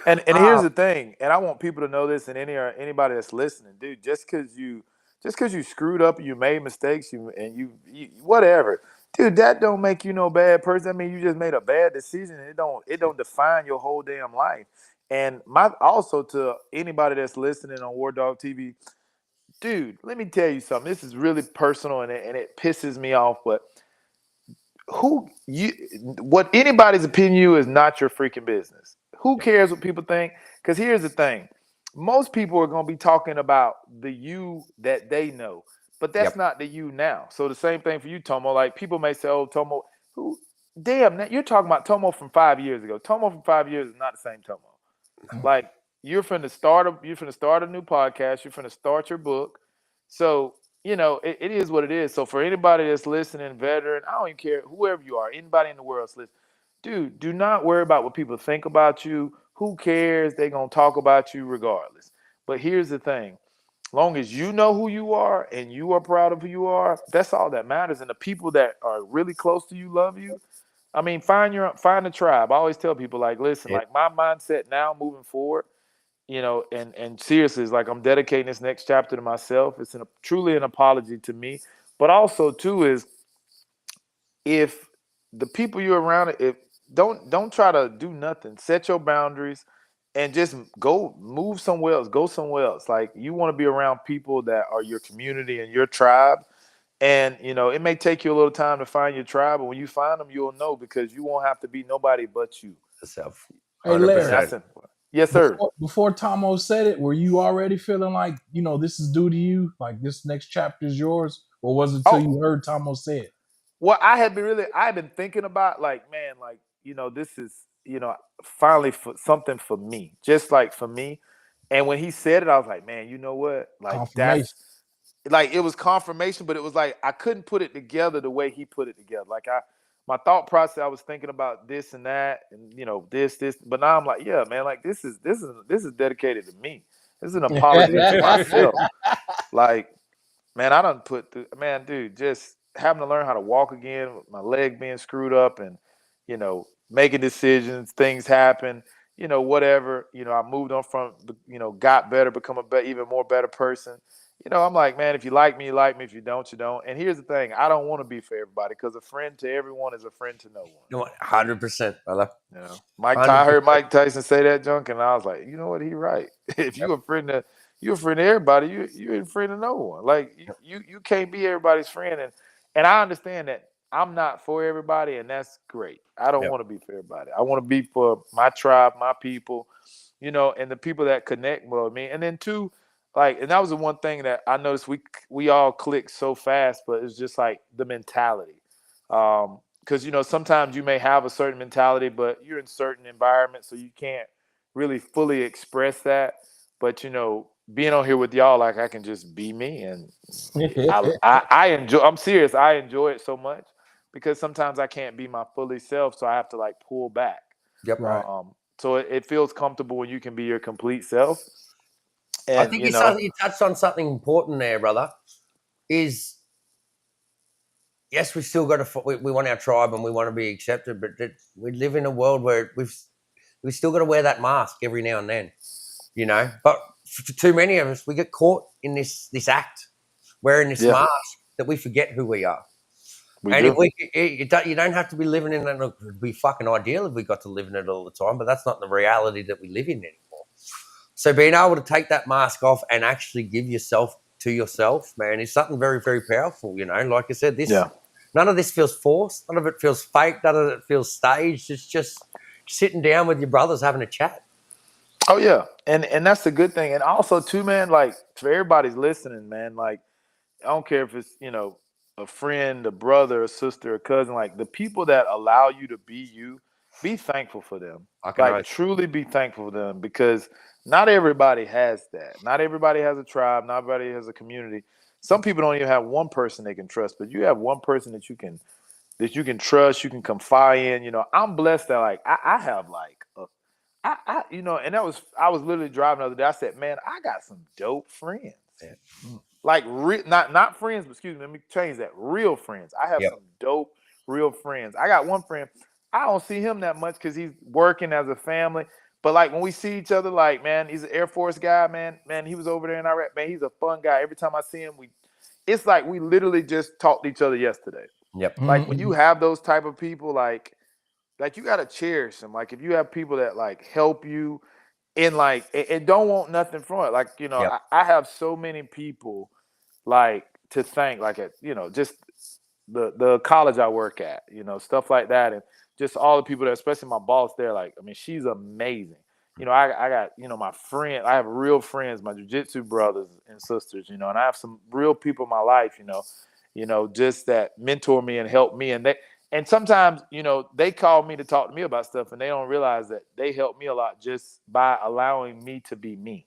Speaker 3: And here's the thing, and I want people to know this, and anybody that's listening, dude, just because you screwed up, you made mistakes, you whatever, dude, that don't make you no bad person. I mean, you just made a bad decision, and it don't define your whole damn life. And also to anybody that's listening on WarDawg TV, dude, let me tell you something. This is really personal, and it pisses me off, but what anybody's opinion is not your freaking business. Who cares what people think? Because here's the thing. Most people are going to be talking about the you that they know, but that's not the you now. So the same thing for you, Tomo. Like people may say, oh, Tomo, who damn, you're talking about Tomo from 5 years ago. Tomo from 5 years is not the same Tomo. Like you're finna start a new podcast, you're finna start your book. So you know, it is what it is. So for anybody that's listening, veteran, I don't even care, whoever you are, anybody in the world that's listening, dude, do not worry about what people think about you. Who cares? They're gonna talk about you regardless. But here's the thing. Long as you know who you are and you are proud of who you are, that's all that matters. And the people that are really close to you love you. I mean, find a tribe. I always tell people, like, listen, like my mindset now moving forward, you know, and seriously, it's like I'm dedicating this next chapter to myself. It's truly an apology to me, but also too is if the people you're around, if don't try to do nothing. Set your boundaries and just move somewhere else. Go somewhere else. Like you want to be around people that are your community and your tribe. And you know, it may take you a little time to find your tribe, but when you find them, you'll know because you won't have to be nobody but you.
Speaker 2: Self.
Speaker 1: Hey, Larry.
Speaker 3: That's it. Yes, sir.
Speaker 1: Before Tomo said it, were you already feeling like, you know, this is due to you? Like this next chapter is yours? Or was it until you heard Tomo say it?
Speaker 3: Well, I've been thinking about, like, man, like, you know, this is, you know, finally for something for me, just like for me. And when he said it, I was like, man, you know what? Like
Speaker 1: Confirmation.
Speaker 3: it was confirmation, but it was like I couldn't put it together the way he put it together. Like my thought process, I was thinking about this and that, and you know, this, but now I'm like, yeah, man, like this is dedicated to me. This is an apology to myself. Like, man, I done man, dude, just having to learn how to walk again with my leg being screwed up and, you know, making decisions, things happen, you know, whatever. You know, I moved on from, you know, got better, become even more better person. You know, I'm like, man, if you like me, you like me. If you don't, you don't. And here's the thing. I don't want to be for everybody because a friend to everyone is a friend to no one.
Speaker 2: No, 100%, brother.
Speaker 3: You know, I heard Mike Tyson say that junk, and I was like, you know what? He right. If you're a friend to everybody, you ain't a friend of no one. Like you can't be everybody's friend, and I understand that I'm not for everybody, and that's great. I don't want to be for everybody. I want to be for my tribe, my people, you know, and the people that connect with me. And then two, like, and that was the one thing that I noticed we all click so fast, but it's just like the mentality. Because you know sometimes you may have a certain mentality, but you're in certain environments, so you can't really fully express that. But you know, being on here with y'all, like I can just be me, and I enjoy. I'm serious. I enjoy it so much because sometimes I can't be my fully self, so I have to like pull back.
Speaker 2: Yep.
Speaker 1: Right.
Speaker 3: So it feels comfortable when you can be your complete self.
Speaker 2: I
Speaker 3: And
Speaker 2: think
Speaker 3: you know,
Speaker 2: you touched on something important there, brother. Is yes, we still got to. We want our tribe and we want to be accepted, but we live in a world where we still got to wear that mask every now and then. you know. But for too many of us, we get caught in this act, wearing this mask, that we forget who we are. And if you don't have to be living in it. Look, it'd be fucking ideal if we got to live in it all the time, but that's not the reality that we live in anymore. So being able to take that mask off and actually give yourself to yourself, man, is something very, very powerful. You know, like I said, none of this feels forced. None of it feels fake. None of it feels staged. It's just sitting down with your brothers having a chat.
Speaker 3: Oh yeah, and that's a good thing. And also too, man, like for everybody's listening, man, like I don't care if it's, you know, a friend, a brother, a sister, a cousin, like the people that allow you to be you, be thankful for them. Like truly be thankful for them, because not everybody has that. Not everybody has a tribe. Not everybody has a community. Some people don't even have one person they can trust, but you have one person that you can trust, you can confide in. You know, I'm blessed that like I have like you know, and I was literally driving the other day. I said, man, I got some dope friends.
Speaker 2: Yeah.
Speaker 3: Like not friends, but excuse me, let me change that. Real friends. I have some dope real friends. I got one friend. I don't see him that much because he's working as a family. But like when we see each other, like, man, he's an Air Force guy, man, he was over there in Iraq. Man, he's a fun guy. Every time I see him, it's like we literally just talked to each other yesterday.
Speaker 2: Yep.
Speaker 3: Like when you have those type of people, like you gotta cherish them. Like if you have people that like help you and like and don't want nothing from it. Like, you know, I have so many people like to thank, like at, you know, just the college I work at, you know, stuff like that, and just all the people that, especially my boss there, like, I mean, she's amazing. You know, I got, you know, my friend, I have real friends, my jiu-jitsu brothers and sisters, you know, and I have some real people in my life, you know, just that mentor me and help me. And sometimes, you know, they call me to talk to me about stuff, and they don't realize that they help me a lot just by allowing me to be me,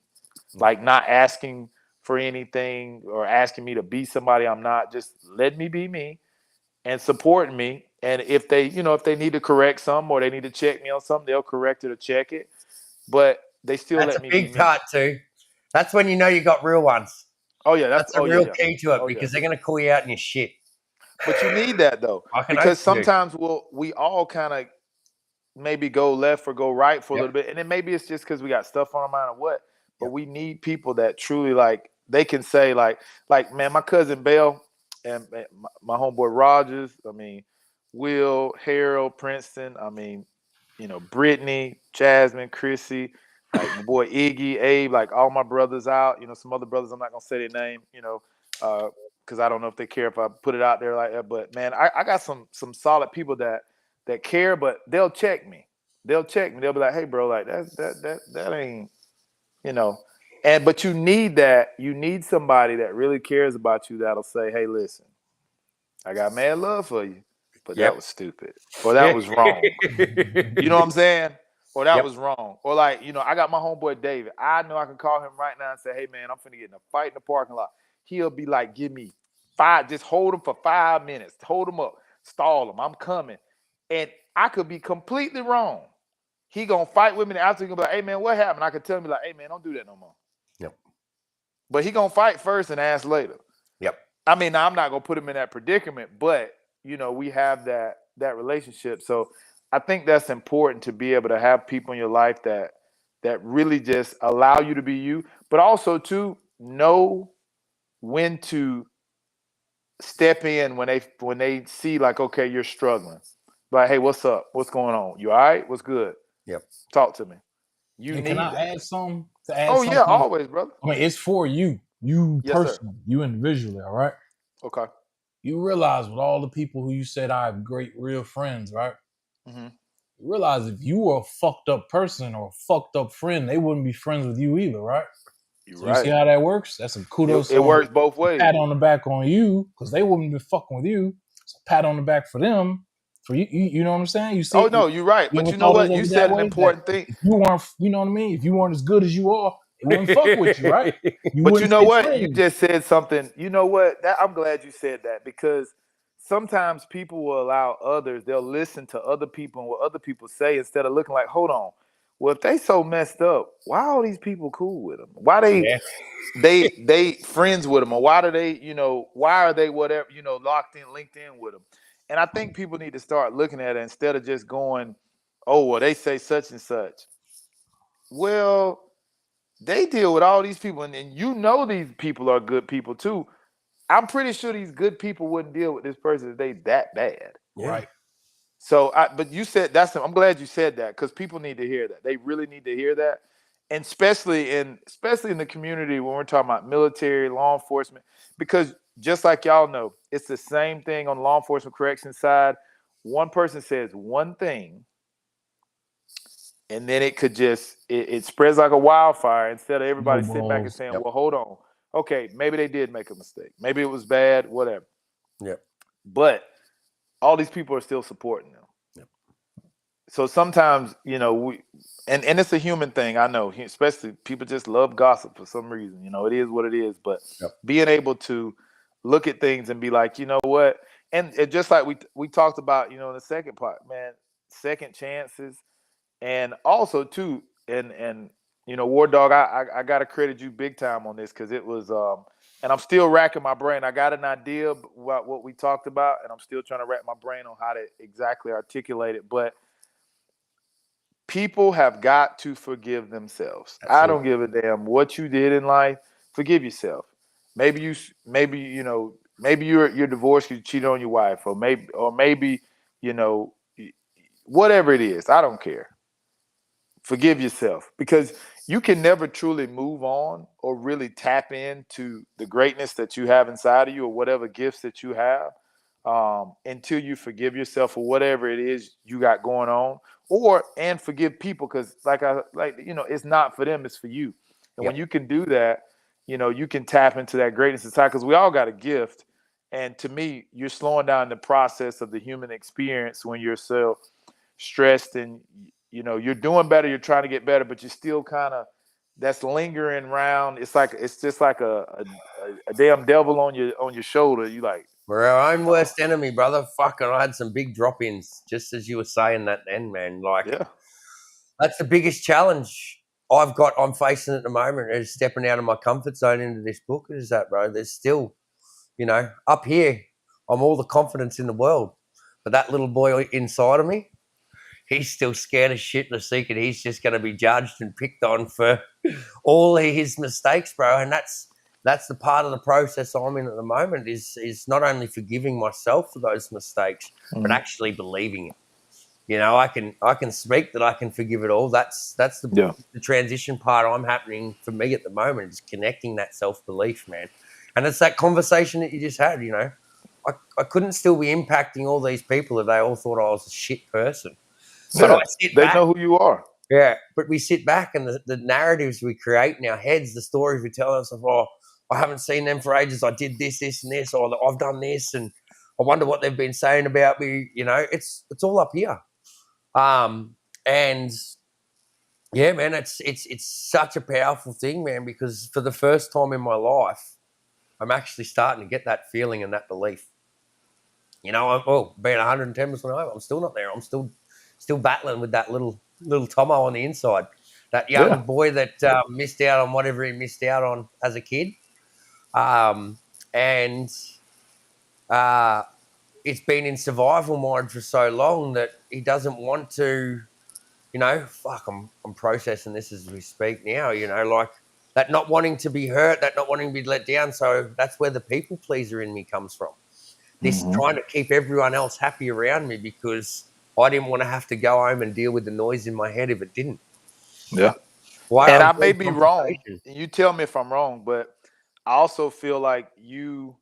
Speaker 3: like not asking for anything or asking me to be somebody I'm not. Just let me be me and supporting me. And if they, you know, if they need to correct something or they need to check me on something, they'll correct it or check it. But they still let me be me.
Speaker 2: That's a big part too. That's when you know you got real ones.
Speaker 3: Oh yeah,
Speaker 2: that's a real key to it, because they're going to call you out in your shit.
Speaker 3: But you need that though, because sometimes we all kind of maybe go left or go right for a little bit, and then maybe it's just because we got stuff on our mind or what. But we need people that truly, like, they can say like man, my cousin Bell and my homeboy Rogers, I mean, Will, Harold, Princeton, I mean, you know, Brittany, Jasmine, Chrissy, like my boy Iggy, Abe, like all my brothers out, you know, some other brothers, I'm not gonna say their name, you know, because I don't know if they care if I put it out there like that. But man, I got some solid people that care, but they'll check me. They'll check me. They'll be like, hey bro, like that ain't, you know. And but you need that. You need somebody that really cares about you, that'll say, hey, listen, I got mad love for you, but that was stupid. Or that was wrong. You know what I'm saying? Or that was wrong. Or like, you know, I got my homeboy David. I know I can call him right now and say, hey man, I'm finna get in a fight in the parking lot. He'll be like, give me 5, just hold him for 5 minutes. Hold him up. Stall him. I'm coming. And I could be completely wrong. He gonna fight with me, and after he gonna be like, hey man, what happened? I could tell him, like, hey man, don't do that no more.
Speaker 2: Yep.
Speaker 3: But he gonna fight first and ask later.
Speaker 2: Yep.
Speaker 3: I mean, I'm not gonna put him in that predicament, but you know, we have that relationship. So I think that's important, to be able to have people in your life that really just allow you to be you, but also to know when to step in when they see like, okay, you're struggling. Like, hey, what's up? What's going on? You all right? What's good?
Speaker 2: Yep.
Speaker 3: Talk to me.
Speaker 1: Can I add something?
Speaker 3: Yeah, always, brother.
Speaker 1: I mean, it's for you personally, you individually, all right?
Speaker 3: Okay.
Speaker 1: You realize with all the people who you said I have great real friends, right?
Speaker 3: Mm-hmm.
Speaker 1: You realize if you were a fucked up person or a fucked up friend, they wouldn't be friends with you either, right?
Speaker 3: You're
Speaker 1: You see how that works? That's some kudos.
Speaker 3: It works both ways.
Speaker 1: Pat on the back on you, because they wouldn't be fucking with you. So pat on the back for them. For you, you know what I'm saying? You see?
Speaker 3: Oh no, you're right. But you know what? You said an important thing.
Speaker 1: If you weren't, you know what I mean? If you weren't as good as you are, they wouldn't fuck with you, right?
Speaker 3: But you know what? You just said something. You know what? I'm glad you said that, because sometimes people will allow others, they'll listen to other people and what other people say, instead of looking like, hold on, well, if they so messed up, why are all these people cool with them? Why they friends with them? Or why do they, you know, why are they whatever, you know, locked in, linked in with them? And I think people need to start looking at it instead of just going, oh, well, they say such and such. Well, they deal with all these people, and you know these people are good people too. I'm pretty sure these good people wouldn't deal with this person if they that bad.
Speaker 1: Right.
Speaker 3: So, but you said I'm glad you said that, because people need to hear that. They really need to hear that, and especially in the community when we're talking about military, law enforcement, because just like y'all know, it's the same thing on the law enforcement correction side. One person says one thing, and then it could it spreads like a wildfire, instead of everybody sitting back and
Speaker 1: Snowballs.
Speaker 3: saying, well, hold on. Okay, maybe they did make a mistake. Maybe it was bad, whatever.
Speaker 2: Yep.
Speaker 3: But all these people are still supporting them.
Speaker 2: Yep.
Speaker 3: So sometimes, and it's a human thing. I know, especially people just love gossip for some reason. It is what it is. But being able to look at things and be like, you know what? And just like we talked about, in the second part, man, second chances. And also too, and WarDawg, I gotta credit you big time on this, because it was and I'm still racking my brain. I got an idea about what we talked about, and I'm still trying to rack my brain on how to exactly articulate it. But people have got to forgive themselves.
Speaker 2: Absolutely.
Speaker 3: I don't give a damn what you did in life. Forgive yourself. Maybe you're divorced because you cheated on your wife, or maybe whatever it is. I don't care. Forgive yourself, because you can never truly move on or really tap into the greatness that you have inside of you, or whatever gifts that you have, until you forgive yourself for whatever it is you got going on, and forgive people, because it's not for them, it's for you. And when you can do that, you can tap into that greatness inside, because we all got a gift. And to me, you're slowing down the process of the human experience when you're so stressed, and you're doing better, you're trying to get better, but you're still kind of, that's lingering around. It's just like a damn devil on your shoulder. You like,
Speaker 2: We're our own worst enemy, brother. Fucking, I had some big drop-ins just as you were saying that then, man. Like, that's the biggest challenge I'm facing at the moment, is stepping out of my comfort zone into this book. Is that, bro? There's still, up here, I'm all the confidence in the world, but that little boy inside of me, he's still scared as shit and thinking he's just going to be judged and picked on for all his mistakes, bro. And that's the part of the process I'm in at the moment, is not only forgiving myself for those mistakes, but actually believing it. I can speak that I can forgive it all. That's the transition part I'm happening for me at the moment, is connecting that self-belief, man. And it's that conversation that you just had, I couldn't still be impacting all these people if they all thought I was a shit person. But I sit back.
Speaker 3: They know who you are.
Speaker 2: Yeah, but we sit back, and the narratives we create in our heads, the stories we tell ourselves, oh, I haven't seen them for ages. I did this, this, and this, or I've done this, and I wonder what they've been saying about me. It's all up here. And yeah, man, it's such a powerful thing, man, because for the first time in my life, I'm actually starting to get that feeling and that belief. Being 110% over, I'm still not there. I'm still battling with that little Tomo on the inside, that young boy that missed out on whatever he missed out on as a kid. And it's been in survival mode for so long that he doesn't want to, I'm processing this as we speak now, like that not wanting to be hurt, that not wanting to be let down. So that's where the people pleaser in me comes from. This trying to keep everyone else happy around me, because I didn't want to have to go home and deal with the noise in my head if it didn't.
Speaker 3: Yeah. And I may be wrong. You tell me if I'm wrong, but I also feel like you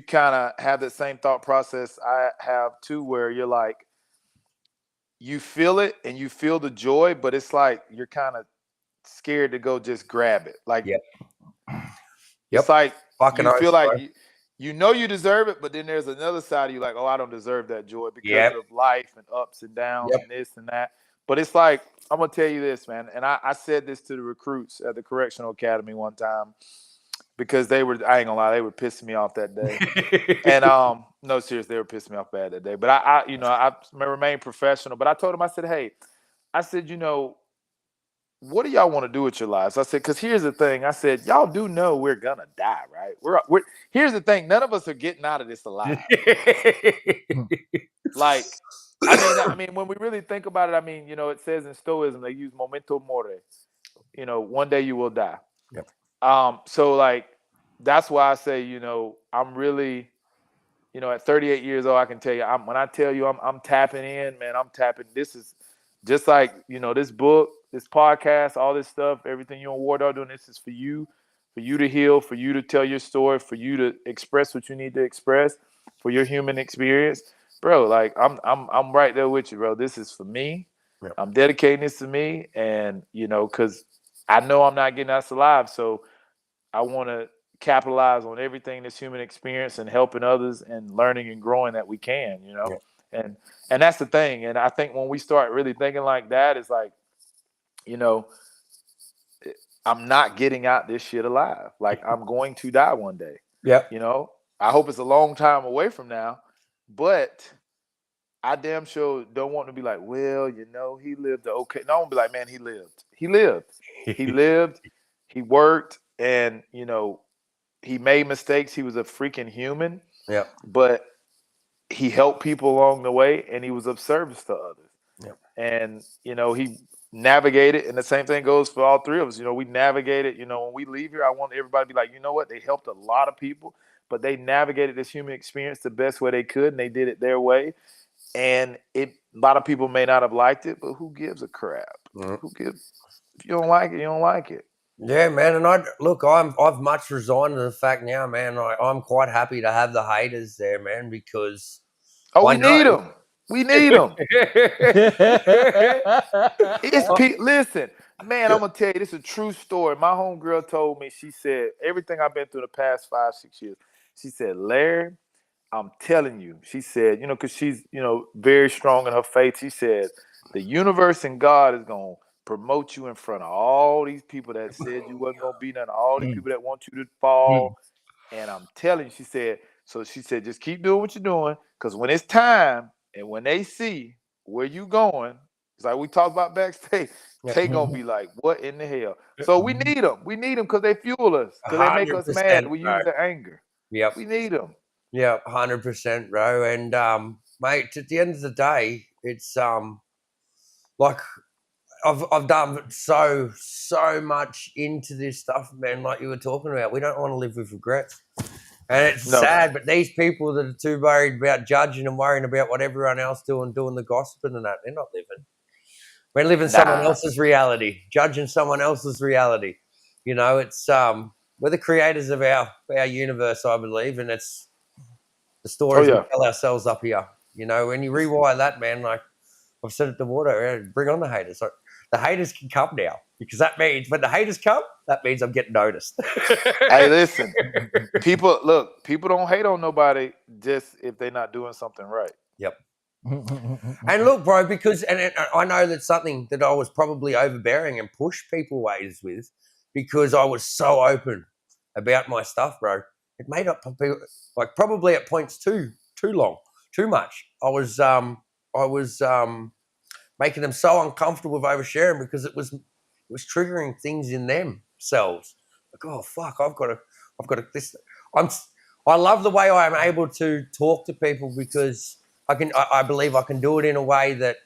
Speaker 3: kind of have the same thought process I have too, where you're like, you feel it and you feel the joy, but it's like you're kind of scared to go just grab it. Like, it's like you feel like you deserve it, but then there's another side of you like, oh, I don't deserve that joy because of life and ups and downs and this and that. But it's like, I'm going to tell you this, man. And I said this to the recruits at the Correctional Academy one time, because I ain't gonna lie, they were pissing me off that day. And no, seriously, they were pissing me off bad that day. But I remained professional. But I told them, I said, hey, what do y'all want to do with your lives? I said, because here's the thing. I said, y'all do know we're gonna die, right? We're here's the thing. None of us are getting out of this alive. Like, I mean, when we really think about it, it says in Stoicism, they use memento mori. one day you will die.
Speaker 2: Yep.
Speaker 3: So like, that's why I say, I'm really, at 38 years old, I can tell you, when I tell you I'm tapping in, man, I'm tapping. This is just like, this book, this podcast, all this stuff, everything you on WarDawg doing, this is for you to heal, for you to tell your story, for you to express what you need to express, for your human experience, bro. Like I'm right there with you, bro. This is for me.
Speaker 2: Yep.
Speaker 3: I'm dedicating this to me, and because I know I'm not getting this alive, so I want to capitalize on everything this human experience and helping others and learning and growing that we can,
Speaker 2: Yep.
Speaker 3: and that's the thing. And I think when we start really thinking like that, it's like, I'm not getting out this shit alive. Like, I'm going to die one day.
Speaker 2: Yep.
Speaker 3: I hope it's a long time away from now, but I damn sure don't want to be like, well, he lived okay. No, I want to be like, man, he lived. He lived. He lived. He worked, and he made mistakes. He was a freaking human.
Speaker 2: Yep.
Speaker 3: But he helped people along the way, and he was of service to others.
Speaker 2: Yep.
Speaker 3: And he navigated, and the same thing goes for all three of us. We navigated. When we leave here, I want everybody to be like, you know what? They helped a lot of people, but they navigated this human experience the best way they could, and they did it their way. And a lot of people may not have liked it, but who gives a crap?
Speaker 2: Mm-hmm.
Speaker 3: Who gives? If you don't like it, you don't like it.
Speaker 2: Yeah, man. And I've much resigned to the fact now, man. I'm quite happy to have the haters there, man, because
Speaker 3: we need them. We need them. Listen, man, I'm gonna tell you, this is a true story. My homegirl told me, she said, everything I've been through the past 5-6 years. She said, Larry, I'm telling you, she said, because she's, very strong in her faith. She said, the universe and God is going to promote you in front of all these people that said you wasn't going to be none, all these people that want you to fall. And I'm telling you, she said, just keep doing what you're doing, because when it's time and when they see where you going, it's like we talked about backstage, they going to be like, what in the hell? So we need them. We need them because they fuel us, because they make us mad. We use the anger.
Speaker 2: Yep.
Speaker 3: We need them.
Speaker 2: Yeah, 100%, bro. And mate, at the end of the day, it's like I've done so much into this stuff, man. Like you were talking about, we don't want to live with regrets, and it's sad. But these people that are too worried about judging and worrying about what everyone else doing the gossiping and that, they're not living. We're living someone else's reality, judging someone else's reality. It's we're the creators of our universe, I believe, and it's the stories we tell ourselves up here. When you rewire that, man, like I've said it to WarDawg, bring on the haters. Like, the haters can come now, because that means when the haters come, that means I'm getting noticed.
Speaker 3: Hey, listen, people don't hate on nobody just if they're not doing something right.
Speaker 2: Yep. And look, bro, because I know that's something that I was probably overbearing and pushed people ways with, because I was so open about my stuff, bro. It made up like probably at points too long, too much. I was making them so uncomfortable with oversharing, because it was triggering things in themselves. Like, oh fuck, I've got to this. I love the way I am able to talk to people, because I believe I can do it in a way that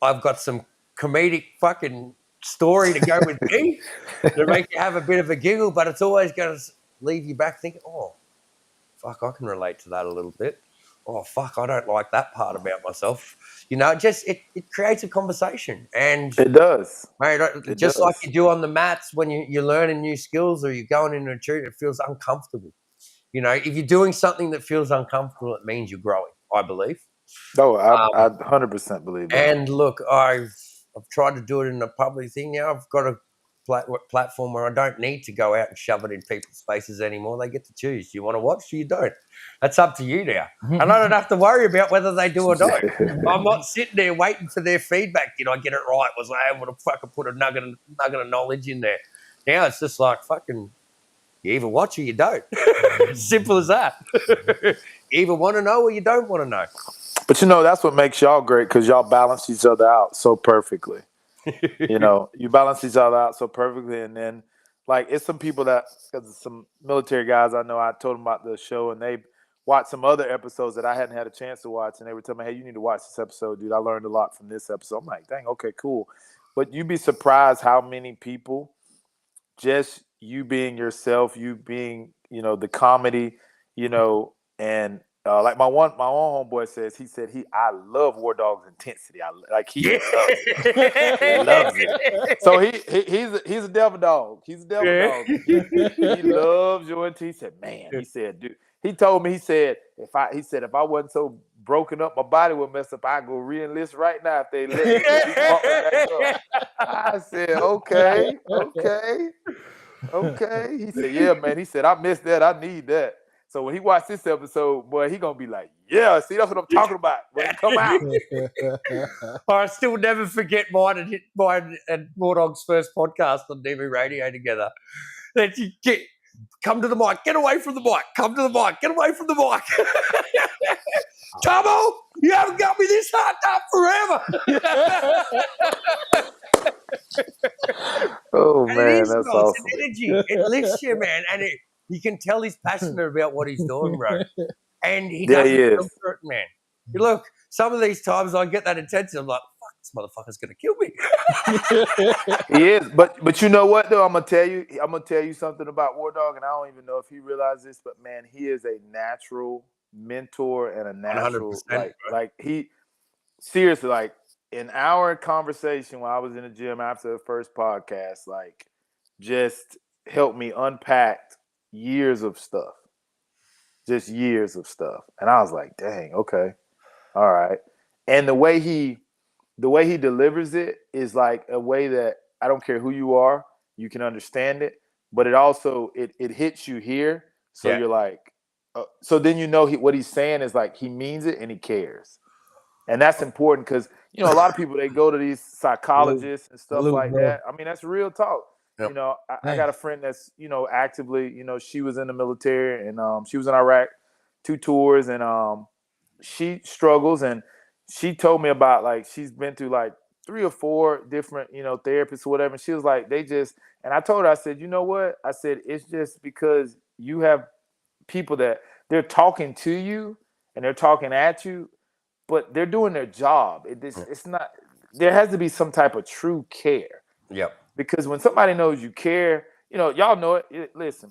Speaker 2: I've got some comedic fucking story to go with me to make you have a bit of a giggle, but it's always going to leave you back thinking, oh, fuck, I can relate to that a little bit. Oh, fuck, I don't like that part about myself. It creates a conversation. And
Speaker 3: it does.
Speaker 2: Mate, like you do on the mats when you're learning new skills, or you're going in a retreat, it feels uncomfortable. If you're doing something that feels uncomfortable, it means you're growing, I believe.
Speaker 3: No, I 100% believe that.
Speaker 2: And look, I've tried to do it in a public thing now. I've got a platform where I don't need to go out and shove it in people's faces anymore. They get to choose. You want to watch or you don't. That's up to you now. And I don't have to worry about whether they do or not. I'm not sitting there waiting for their feedback. Did I get it right? Was I able to fucking put a nugget of knowledge in there? Now it's just like fucking, you either watch or you don't. Simple as that. You either want to know or you don't want to know.
Speaker 3: But that's what makes y'all great, because y'all balance each other out so perfectly. You balance each other out so perfectly. And then, like, it's some people because some military guys I know, I told them about the show, and they watched some other episodes that I hadn't had a chance to watch, and they were telling me, hey, you need to watch this episode, dude. I learned a lot from this episode. I'm like, dang, okay, cool. but you'd be surprised how many people, just you being yourself, you being, the comedy, and like my own homeboy says, he said I love WarDawg's intensity. He loves it, loves it. So he's a devil dog. He's a devil dog. He loves your intensity. He said, man, he said, dude. He told me, he said if I wasn't so broken up, my body would mess up. I go re-enlist right now if they let me. He pumped me back up. I said, okay. He said, yeah, man. He said, I missed that. I need that. So when he watched this episode, boy, he gonna be like, yeah, see, that's what I'm talking about. When it come out.
Speaker 2: I still never forget mine and WarDawg's first podcast on DV Radio together. That you come to the mic, get away from the mic, come to the mic, get away from the mic. Tomo, you haven't got me this hard up forever.
Speaker 3: Oh,
Speaker 2: and
Speaker 3: man,
Speaker 2: that's
Speaker 3: awesome.
Speaker 2: It's an energy. It lifts you, man. And you can tell he's passionate about what he's doing, bro. And he doesn't filter it, man. You look, some of these times I get that intensity. I'm like, fuck, this motherfucker's gonna kill me.
Speaker 3: He is, but you know what though? I'm gonna tell you something about WarDawg, and I don't even know if he realizes this, but man, he is a natural mentor and a natural like he seriously, like in our conversation when I was in the gym after the first podcast, like just helped me unpack years of stuff. Just years of stuff. And I was like, dang, okay. All right. And the way he delivers it is like a way that I don't care who you are, you can understand it, but it also it hits you here. So you're like, so then what he's saying is like he means it and he cares. And that's important because, a lot of people, they go to these psychologists and stuff like that. I mean, that's real talk. Yep. I got a friend that's, actively, she was in the military and she was in Iraq 2 tours and she struggles, and she told me about like she's been through like 3 or 4 different, therapists or whatever. And she was like, and I told her, I said, you know what? I said, it's just because you have people that they're talking to you and they're talking at you, but they're doing their job. It's not, there has to be some type of true care.
Speaker 2: Yep.
Speaker 3: Because when somebody knows you care, y'all know it. Listen,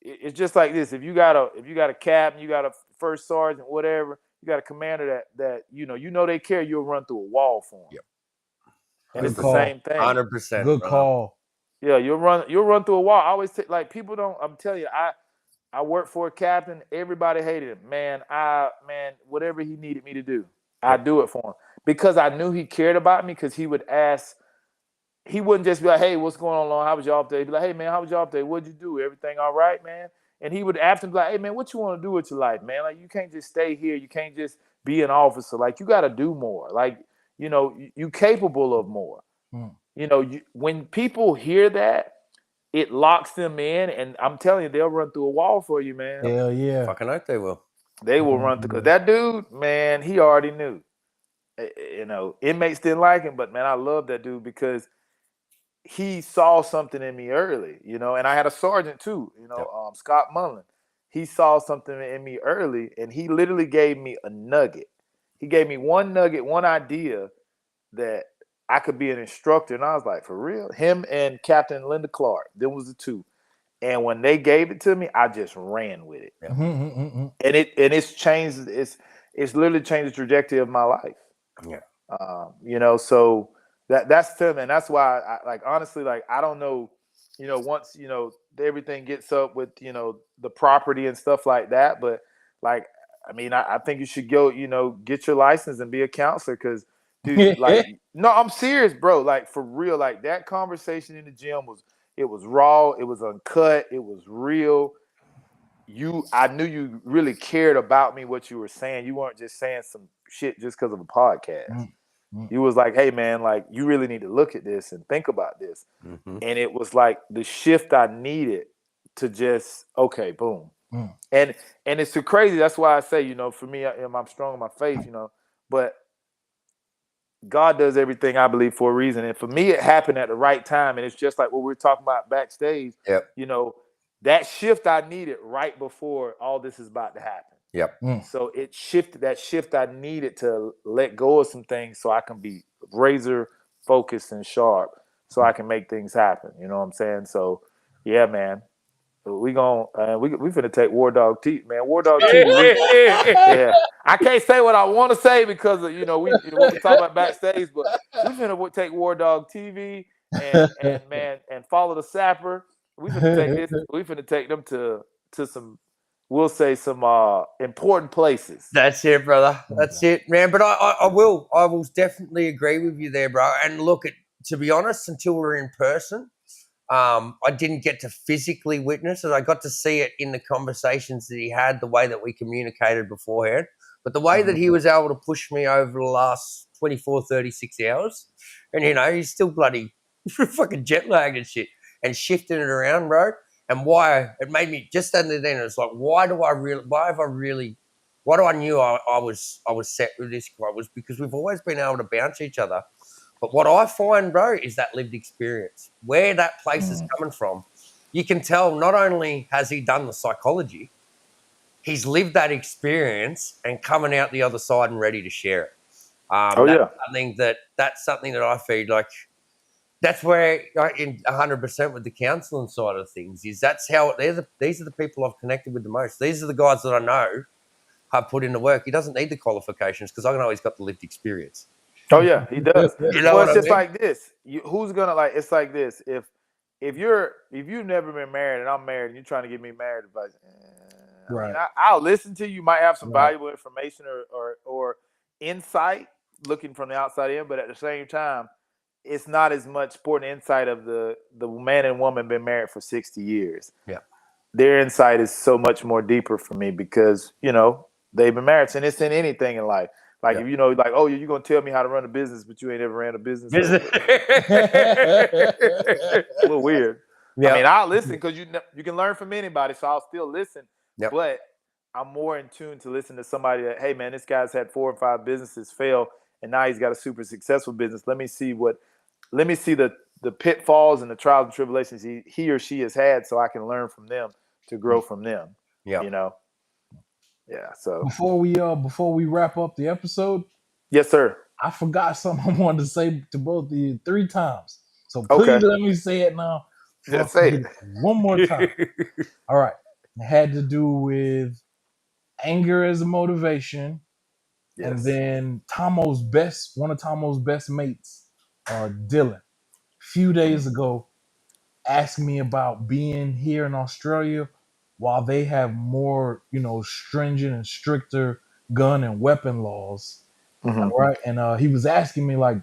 Speaker 3: it's just like this. If you got a captain, you got a first sergeant, whatever, you got a commander that they care, you'll run through a wall for them.
Speaker 2: Yep.
Speaker 3: And it's the same thing.
Speaker 2: 100%.
Speaker 1: Good call.
Speaker 3: Yeah, you'll run through a wall. I always say, like, people don't. I'm telling you, I worked for a captain. Everybody hated him. Man, whatever he needed me to do, I do it for him because I knew he cared about me. Because he would ask. He wouldn't just be like, "Hey, what's going on, Lon? How was y'all today?" He'd be like, "Hey, man, how was y'all today? What'd you do? Everything all right, man?" And he would after be like, "Hey, man, what you want to do with your life, man? Like, you can't just stay here. You can't just be an officer. Like, you got to do more. Like, you capable of more." When people hear that, it locks them in, and I'm telling you, they'll run through a wall for you, man.
Speaker 1: Hell yeah.
Speaker 2: Fucking hope they will.
Speaker 3: They will run through. Because that dude, man, he already knew. Inmates didn't like him, but man, I love that dude because he saw something in me early, and I had a sergeant too, Scott Mullen. He saw something in me early, and he literally gave me a nugget. He gave me one nugget, one idea that I could be an instructor. And I was like, for real? Him and Captain Linda Clark, them was the 2. And when they gave it to me, I just ran with it.
Speaker 2: Yeah.
Speaker 3: And it's changed. It's literally changed the trajectory of my life.
Speaker 2: Yeah.
Speaker 3: So that's them. And that's why I honestly, I don't know, once, everything gets up with, the property and stuff like that. But I think you should go, get your license and be a counselor. Cause dude, no, I'm serious, bro. Like for real, like that conversation in the gym was raw. It was uncut. It was real. I knew you really cared about me, what you were saying. You weren't just saying some shit just because of a podcast. You was like, hey man, like you really need to look at this and think about this. And it was like the shift I needed to just, okay, boom. And it's so crazy. That's why I say, for me, I'm strong in my faith, but God does everything, I believe, for a reason. And for me, it happened at the right time. And it's just like what we were talking about backstage.
Speaker 2: Yep.
Speaker 3: That shift I needed right before all this is about to happen.
Speaker 2: Yep.
Speaker 3: So it shifted, that shift I needed to let go of some things so I can be razor focused and sharp so I can make things happen. You know what I'm saying? So, yeah, man. We finna take WarDawg TV, man. WarDawg TV. Yeah, I can't say what I want to say because of, what we talk about backstage, but we finna take WarDawg TV and follow the sapper. We finna take this. We finna take them to some, we'll say some important places.
Speaker 2: That's it, brother. That's it, man. But I will definitely agree with you there, bro. And look, to be honest, until we're in person, I didn't get to physically witness it. I got to see it in the conversations that he had, the way that we communicated beforehand. But the way that he was able to push me over the last 24, 36 hours, and, he's still bloody fucking jet lagged and shit, and shifting it around, bro. And why it made me just under then, it's like, why do I knew I was set with this guy was because we've always been able to bounce each other. But what I find, bro, is that lived experience, where that place is coming from. You can tell not only has he done the psychology, he's lived that experience and coming out the other side and ready to share it. That's something that I feed. Like, that's where, in 100% with the counselling side of things, is that's how these are the people I've connected with the most. These are the guys that I know have put in the work. He doesn't need the qualifications because I know he's got the lived experience.
Speaker 3: Oh yeah, he does.
Speaker 2: Well,
Speaker 3: it's just like this. Who's gonna it's like this. If you've never been married and I'm married and you're trying to get me married, but
Speaker 1: right.
Speaker 3: I'll listen to you. You might have some valuable information or insight looking from the outside in, but at the same time, it's not as much important insight of the man and woman been married for 60 years.
Speaker 2: Yeah.
Speaker 3: Their insight is so much more deeper for me because, they've been married, and it's in anything in life. Like, if you're going to tell me how to run a business, but you ain't ever ran a business. A little weird. Yeah. I mean, I'll listen because you can learn from anybody, so I'll still listen. Yep. But I'm more in tune to listen to somebody that, hey, man, this guy's had 4 or 5 businesses fail, and now he's got a super successful business. Let me see the pitfalls and the trials and tribulations he or she has had so I can learn from them to grow from them. Yeah. Yeah. So
Speaker 1: before we wrap up the episode,
Speaker 3: yes, sir.
Speaker 1: I forgot something I wanted to say to both of you 3 times. So please let me say it now.
Speaker 3: Just say it
Speaker 1: one more time. All right. It had to do with anger as a motivation. Yes. And then one of Tomo's best mates, Dylan, a few days ago, asked me about being here in Australia while they have more, stringent and stricter gun and weapon laws. Mm-hmm. Right. And he was asking me, like,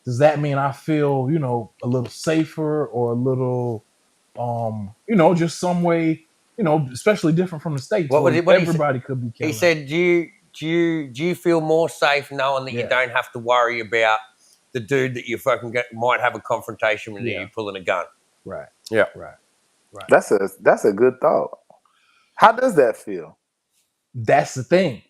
Speaker 1: does that mean I feel, a little safer or a little, just some way, especially different from the States where everybody could be killing.
Speaker 2: He said, do you feel more safe knowing that you don't have to worry about the dude that you fucking might have a confrontation with you pulling a gun?
Speaker 1: Right.
Speaker 2: Yeah.
Speaker 1: Right.
Speaker 3: That's a good thought. How does that feel?
Speaker 1: That's the thing.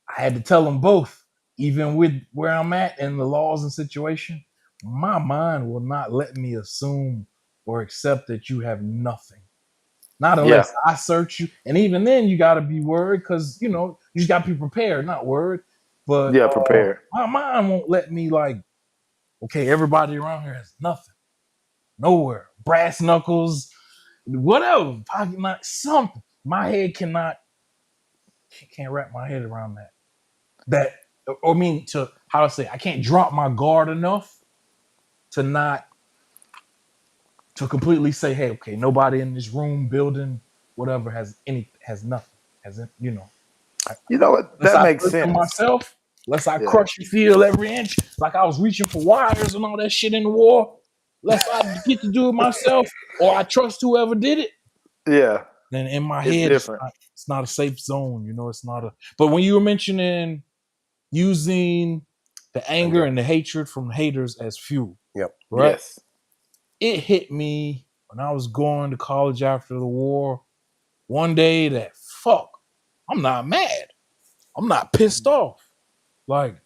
Speaker 1: I had to tell them both. Even with where I'm at and the laws and situation, my mind will not let me assume or accept that you have nothing. Not unless I search you. And even then, you got to be worried because, you just got to be prepared, not worried. But
Speaker 3: prepared.
Speaker 1: My mind won't let me okay, everybody around here has nothing. Nowhere. Brass knuckles, whatever, pocket knife, something. My head can't wrap my head around that. I can't drop my guard enough to completely say, hey, okay, nobody in this room, building, whatever has nothing. Hasn't,
Speaker 3: what? That makes sense.
Speaker 1: Myself, unless I crush and feel every inch, like I was reaching for wires and all that shit in the war. Unless I get to do it myself or I trust whoever did it.
Speaker 3: Yeah.
Speaker 1: Then in my head, it's not a safe zone. It's not but when you were mentioning using the anger and the hatred from haters as fuel.
Speaker 2: Yep.
Speaker 1: Right?
Speaker 3: Yes.
Speaker 1: It hit me when I was going to college after the war one day that, I'm not mad. I'm not pissed off. Like,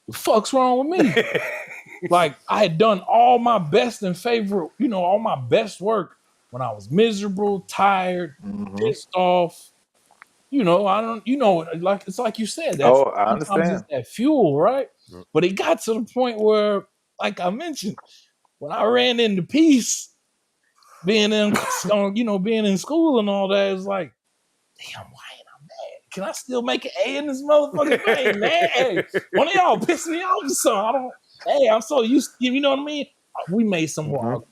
Speaker 1: the fuck's wrong with me? Like, I had done all my best and favorite, all my best work when I was miserable, tired, pissed off. It's like you said.
Speaker 3: I understand.
Speaker 1: It's that fuel, right? But it got to the point where like I mentioned, when I ran into peace, being in being in school and all that, it's like, damn, why ain't I mad? Can I still make an A in this motherfucking thing, man? Hey, one of y'all piss me off, so I don't. Hey, I'm so used. You know what I mean? We made some of our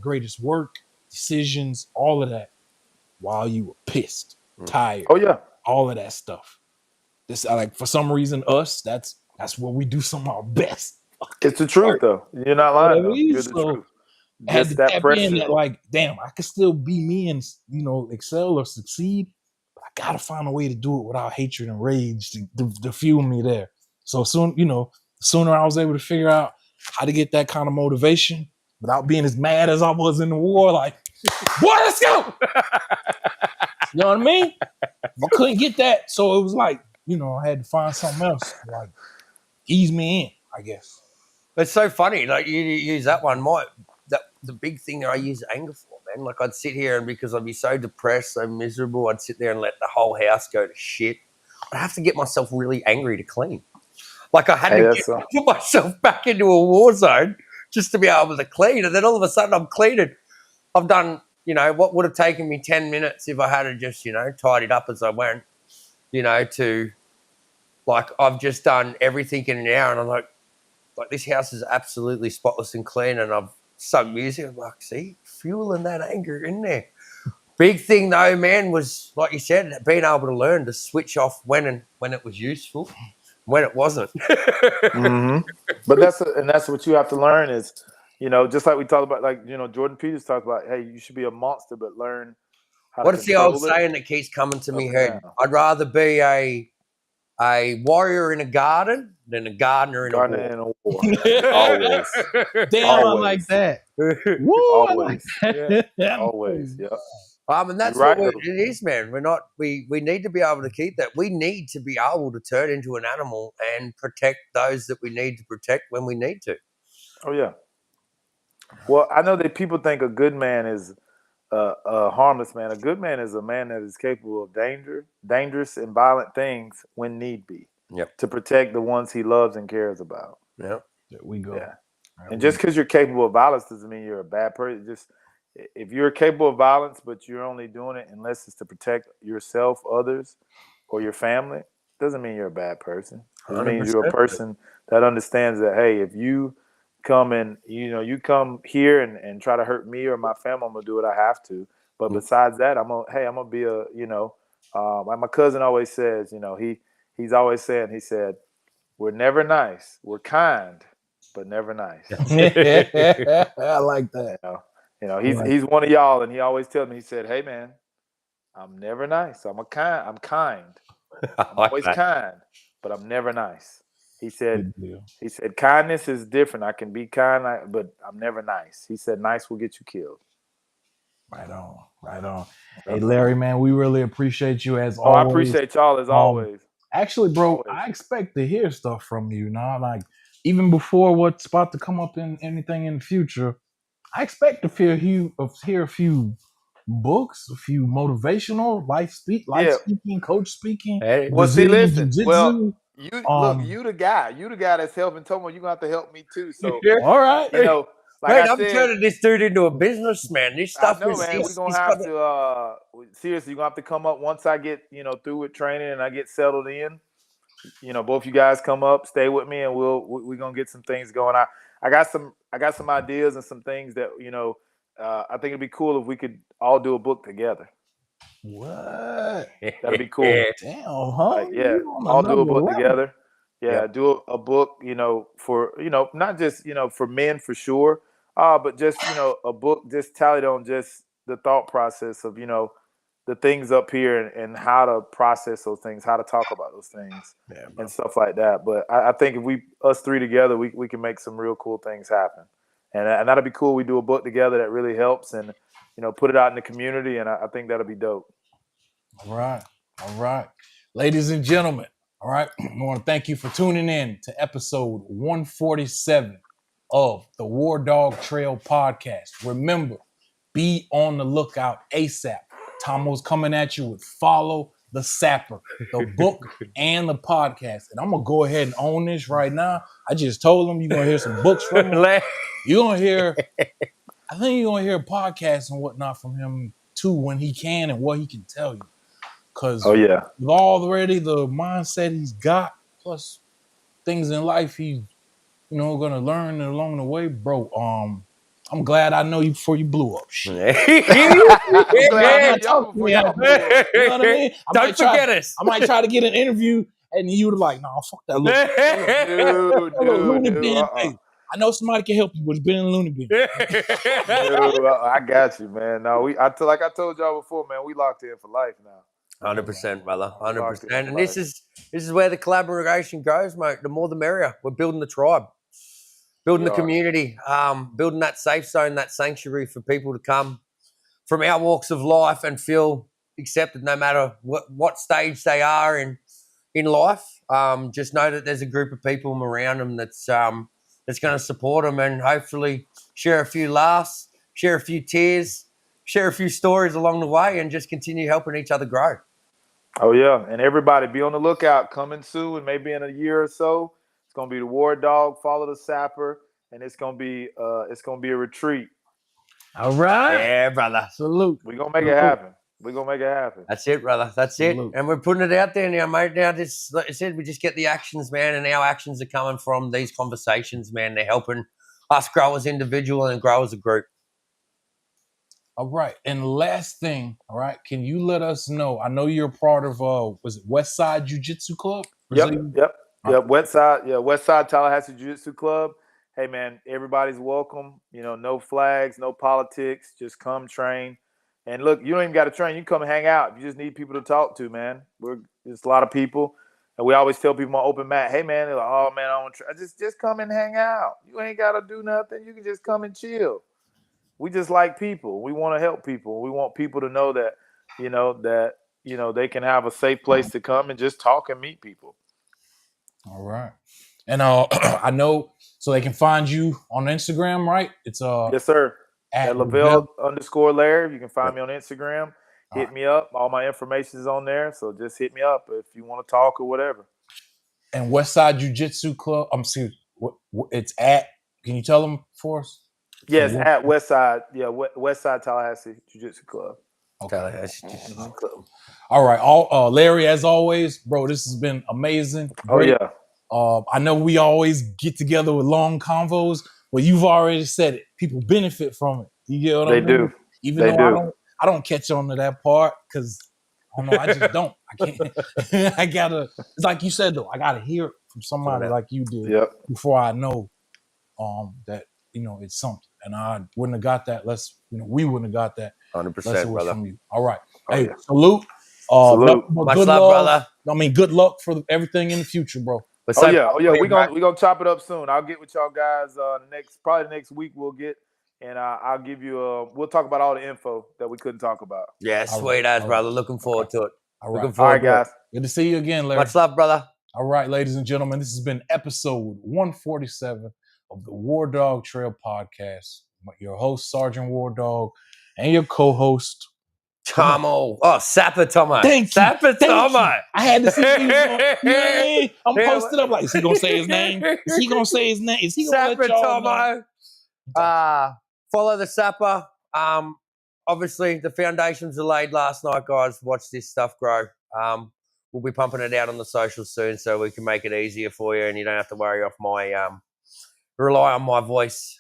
Speaker 1: greatest work decisions, all of that, while you were pissed, tired.
Speaker 3: Oh yeah,
Speaker 1: all of that stuff. This like for some reason, that's where we do some of our best.
Speaker 3: It's the truth though. You're not lying though. You're the truth.
Speaker 1: I had
Speaker 3: Just
Speaker 1: to
Speaker 3: that
Speaker 1: tap in
Speaker 3: pressure.
Speaker 1: that like, damn, I could still be me and excel or succeed, but I gotta find a way to do it without hatred and rage to fuel me there. So soon, sooner I was able to figure out how to get that kind of motivation without being as mad as I was in the war. Like, boy, let's go. You know what I mean? I couldn't get that, so it was like, I had to find something else to like ease me in, I guess.
Speaker 2: It's so funny. Like you use that one. The big thing that I use anger for, man. Like I'd sit here and because I'd be so depressed, so miserable, I'd sit there and let the whole house go to shit. I'd have to get myself really angry to clean. Like I had to put myself back into a war zone just to be able to clean. And then all of a sudden I'm cleaning. I've done, what would have taken me 10 minutes if I had to just, tidied up as I went, to like I've just done everything in an hour and I'm like this house is absolutely spotless and clean and I've sung music. I'm like, see, fueling that anger in there. Big thing though, man, was like you said, being able to learn to switch off when it was useful, when it wasn't.
Speaker 3: But that's what you have to learn is, just like we talked about, like Jordan Peters talked about. Hey, you should be a monster, but learn how to control it.
Speaker 2: What's the old saying that keeps coming to me head? I'd rather be a warrior in a garden than a gardener in a war.
Speaker 3: Always.
Speaker 1: Damn, I like that. Woo,
Speaker 3: always.
Speaker 1: I like that.
Speaker 3: Always. Yeah.
Speaker 2: And that's right, what it is, man. We need to be able to keep that. We need to be able to turn into an animal and protect those that we need to protect when we need to.
Speaker 3: Oh yeah. Well, I know that people think a good man is a harmless man. A good man is a man that is capable of dangerous and violent things when need be.
Speaker 2: Yep.
Speaker 3: To protect the ones he loves and cares about.
Speaker 2: Yep.
Speaker 1: There we go.
Speaker 3: Yeah. And just because you're capable of violence doesn't mean you're a bad person. Just if you're capable of violence, but you're only doing it unless it's to protect yourself, others, or your family, doesn't mean you're a bad person. It means you're a person that understands that, hey, if you come and you come here and try to hurt me or my family, I'm gonna do what I have to. But besides that, I'm gonna be a like my cousin always says, he's always saying, he said, we're never nice, we're kind, but never nice.
Speaker 1: I like that.
Speaker 3: He's one of y'all, and he always tells me, he said, hey man, I'm never nice. I'm kind. I'm always kind, but I'm never nice. He said kindness is different. I can be kind, but I'm never nice. He said nice will get you killed.
Speaker 1: Right on. Hey Larry, man, we really appreciate you as always.
Speaker 3: I appreciate y'all as always.
Speaker 1: Actually, bro, I expect to hear stuff from you now. Like even before what's about to come up in anything in the future, I expect to hear a few books, a few motivational life speaking, coach speaking.
Speaker 3: Well, see, listen.
Speaker 1: Jiu-jitsu.
Speaker 3: Well, you the guy. You the guy that's helping Tomo. You're gonna have to help me too. So
Speaker 1: all right.
Speaker 3: Like
Speaker 2: I'm turning this dude into a businessman. This stuff
Speaker 3: man. We're gonna have to seriously, you're gonna have to come up once I get, through with training and I get settled in. Both you guys come up, stay with me, and we're gonna get some things going. I got some ideas and some things that I think it'd be cool if we could all do a book together.
Speaker 1: What?
Speaker 3: That'd be cool.
Speaker 1: Damn, huh?
Speaker 3: All do a book together. Yeah, do a book, for not just for men for sure, but just a book just tallied on just the thought process of the things up here and how to process those things, how to talk about those things, and stuff like that. But I think if us three together, we can make some real cool things happen, and that'll be cool. We do a book together that really helps, and put it out in the community, and I think that'll be dope.
Speaker 1: All right, ladies and gentlemen. All right, I want to thank you for tuning in to episode 147 of the WarDawg Trail podcast. Remember, be on the lookout ASAP. Tomo's coming at you with follow the Sapper, the book and the podcast. And I'm gonna go ahead and own this right now. I just told him you're gonna hear some books from him. You're gonna hear, I think you're gonna hear podcasts and whatnot from him too when he can and what he can tell you. Because with already the mindset he's got, plus things in life he's gonna learn along the way, bro. I'm glad I know you before you blew up. Shit.
Speaker 3: I'm glad y'all before y'all blew up.
Speaker 1: You know what I mean?
Speaker 2: Don't forget us.
Speaker 1: I might try to get an interview, and you would like, nah, fuck that little loony bin. Hey, I know somebody can help you, but it's been in a loony bin.
Speaker 3: I got you, man. No, like I told y'all before, man, we locked in for life now.
Speaker 2: 100%, brother. 100%. And this is where the collaboration goes, mate. The more the merrier. We're building the tribe, building the community, building that safe zone, that sanctuary for people to come from our walks of life and feel accepted no matter what stage they are in life. Just know that there's a group of people around them that's going to support them and hopefully share a few laughs, share a few tears, share a few stories along the way, and just continue helping each other grow.
Speaker 3: Oh yeah, and everybody be on the lookout. Coming soon, maybe in a year or so. It's gonna be the WarDawg, follow the Sapper, and it's gonna be a retreat.
Speaker 1: All right,
Speaker 2: yeah, brother.
Speaker 1: Salute.
Speaker 3: We're gonna make it happen. We're gonna make it happen.
Speaker 2: That's it, brother. That's it. And we're putting it out there now, mate. Now, just like I said, we just get the actions, man, and our actions are coming from these conversations, man. They're helping us grow as individuals and grow as a group.
Speaker 1: All right. And last thing, all right, can you let us know? I know you're a part of was it Westside Jiu-Jitsu Club?
Speaker 3: Yep. Westside Tallahassee Jiu-Jitsu Club. Hey man, everybody's welcome. No flags, no politics. Just come train. And look, you don't even got to train. You come hang out. You just need people to talk to, man. There's a lot of people. And we always tell people on open mat, hey man, they're like, oh man, I want to just come and hang out. You ain't gotta do nothing. You can just come and chill. We just like people. We want to help people. We want people to know that, they can have a safe place to come and just talk and meet people.
Speaker 1: All right. And I know, so they can find you on Instagram, right? It's
Speaker 3: yes, sir. At Lavelle_Larry. You can find me on Instagram. Hit me up. All my information is on there. So just hit me up if you want to talk or whatever.
Speaker 1: And Westside Jiu-Jitsu Club. I'm serious. It's at. Can you tell them for us?
Speaker 3: Yes, at Westside. Yeah, Westside Tallahassee Jiu-Jitsu Club.
Speaker 1: Okay. Tallahassee Jiu-Jitsu Club. All right. Larry, as always, bro, this has been amazing. Great.
Speaker 3: Oh yeah.
Speaker 1: I know we always get together with long convos, but you've already said it. People benefit from it. You get what I mean?
Speaker 3: They do.
Speaker 1: Even though I don't catch on to that part because I don't know. I just don't. I can't. I gotta. It's like you said though. I gotta hear it from somebody like you did before I know that it's something. And I wouldn't have got that. We wouldn't have got that.
Speaker 2: 100%, brother.
Speaker 1: From you. All right. Hey, salute.
Speaker 2: Salute. Much love, brother.
Speaker 1: I mean, good luck for everything in the future, bro.
Speaker 3: Oh yeah. We're gonna chop it up soon. I'll get with y'all guys probably the next week. We'll get, and I'll give you we'll talk about all the info that we couldn't talk about.
Speaker 2: Yeah, sweet as brother. Looking forward to it.
Speaker 1: All right.
Speaker 3: All right, guys.
Speaker 1: Good to see you again, Larry.
Speaker 2: Much love, brother.
Speaker 1: All right, ladies and gentlemen, this has been episode 147 of the WarDawg Trail podcast. Your host, Sergeant WarDawg, and your co-host,
Speaker 2: Tomo. Oh, Sapper Tomo.
Speaker 1: Thank you.
Speaker 2: Tomo.
Speaker 1: I had to see you. You know what I mean? I'm posted up like, is he going to say his name? Is he going to say his name? Is he going to let y'all know?
Speaker 2: Follow the Sapper. Obviously, the foundations are laid last night, guys. Watch this stuff grow. We'll be pumping it out on the socials soon so we can make it easier for you and you don't have to worry off my rely on my voice.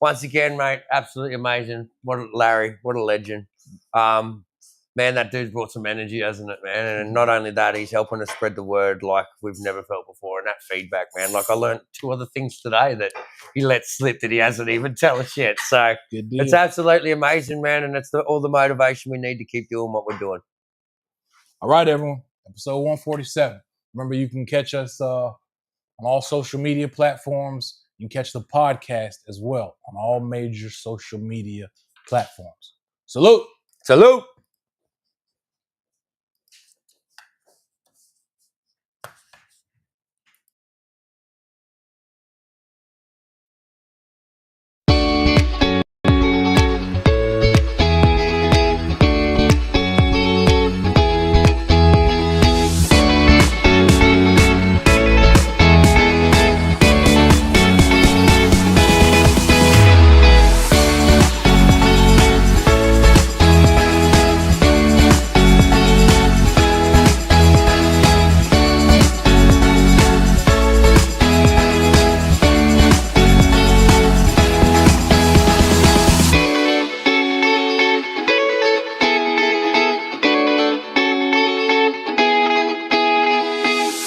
Speaker 2: Once again, mate, absolutely amazing. Larry, what a legend. Man, that dude's brought some energy, hasn't it, man? And not only that, he's helping us spread the word like we've never felt before. And that feedback, man, like I learned 2 other things today that he let slip that he hasn't even tell us yet. So it's absolutely amazing, man. And it's all the motivation we need to keep doing what we're doing.
Speaker 1: All right, everyone. Episode 147. Remember, you can catch us on all social media platforms. You can catch the podcast as well on all major social media platforms. Salute.
Speaker 2: Salute.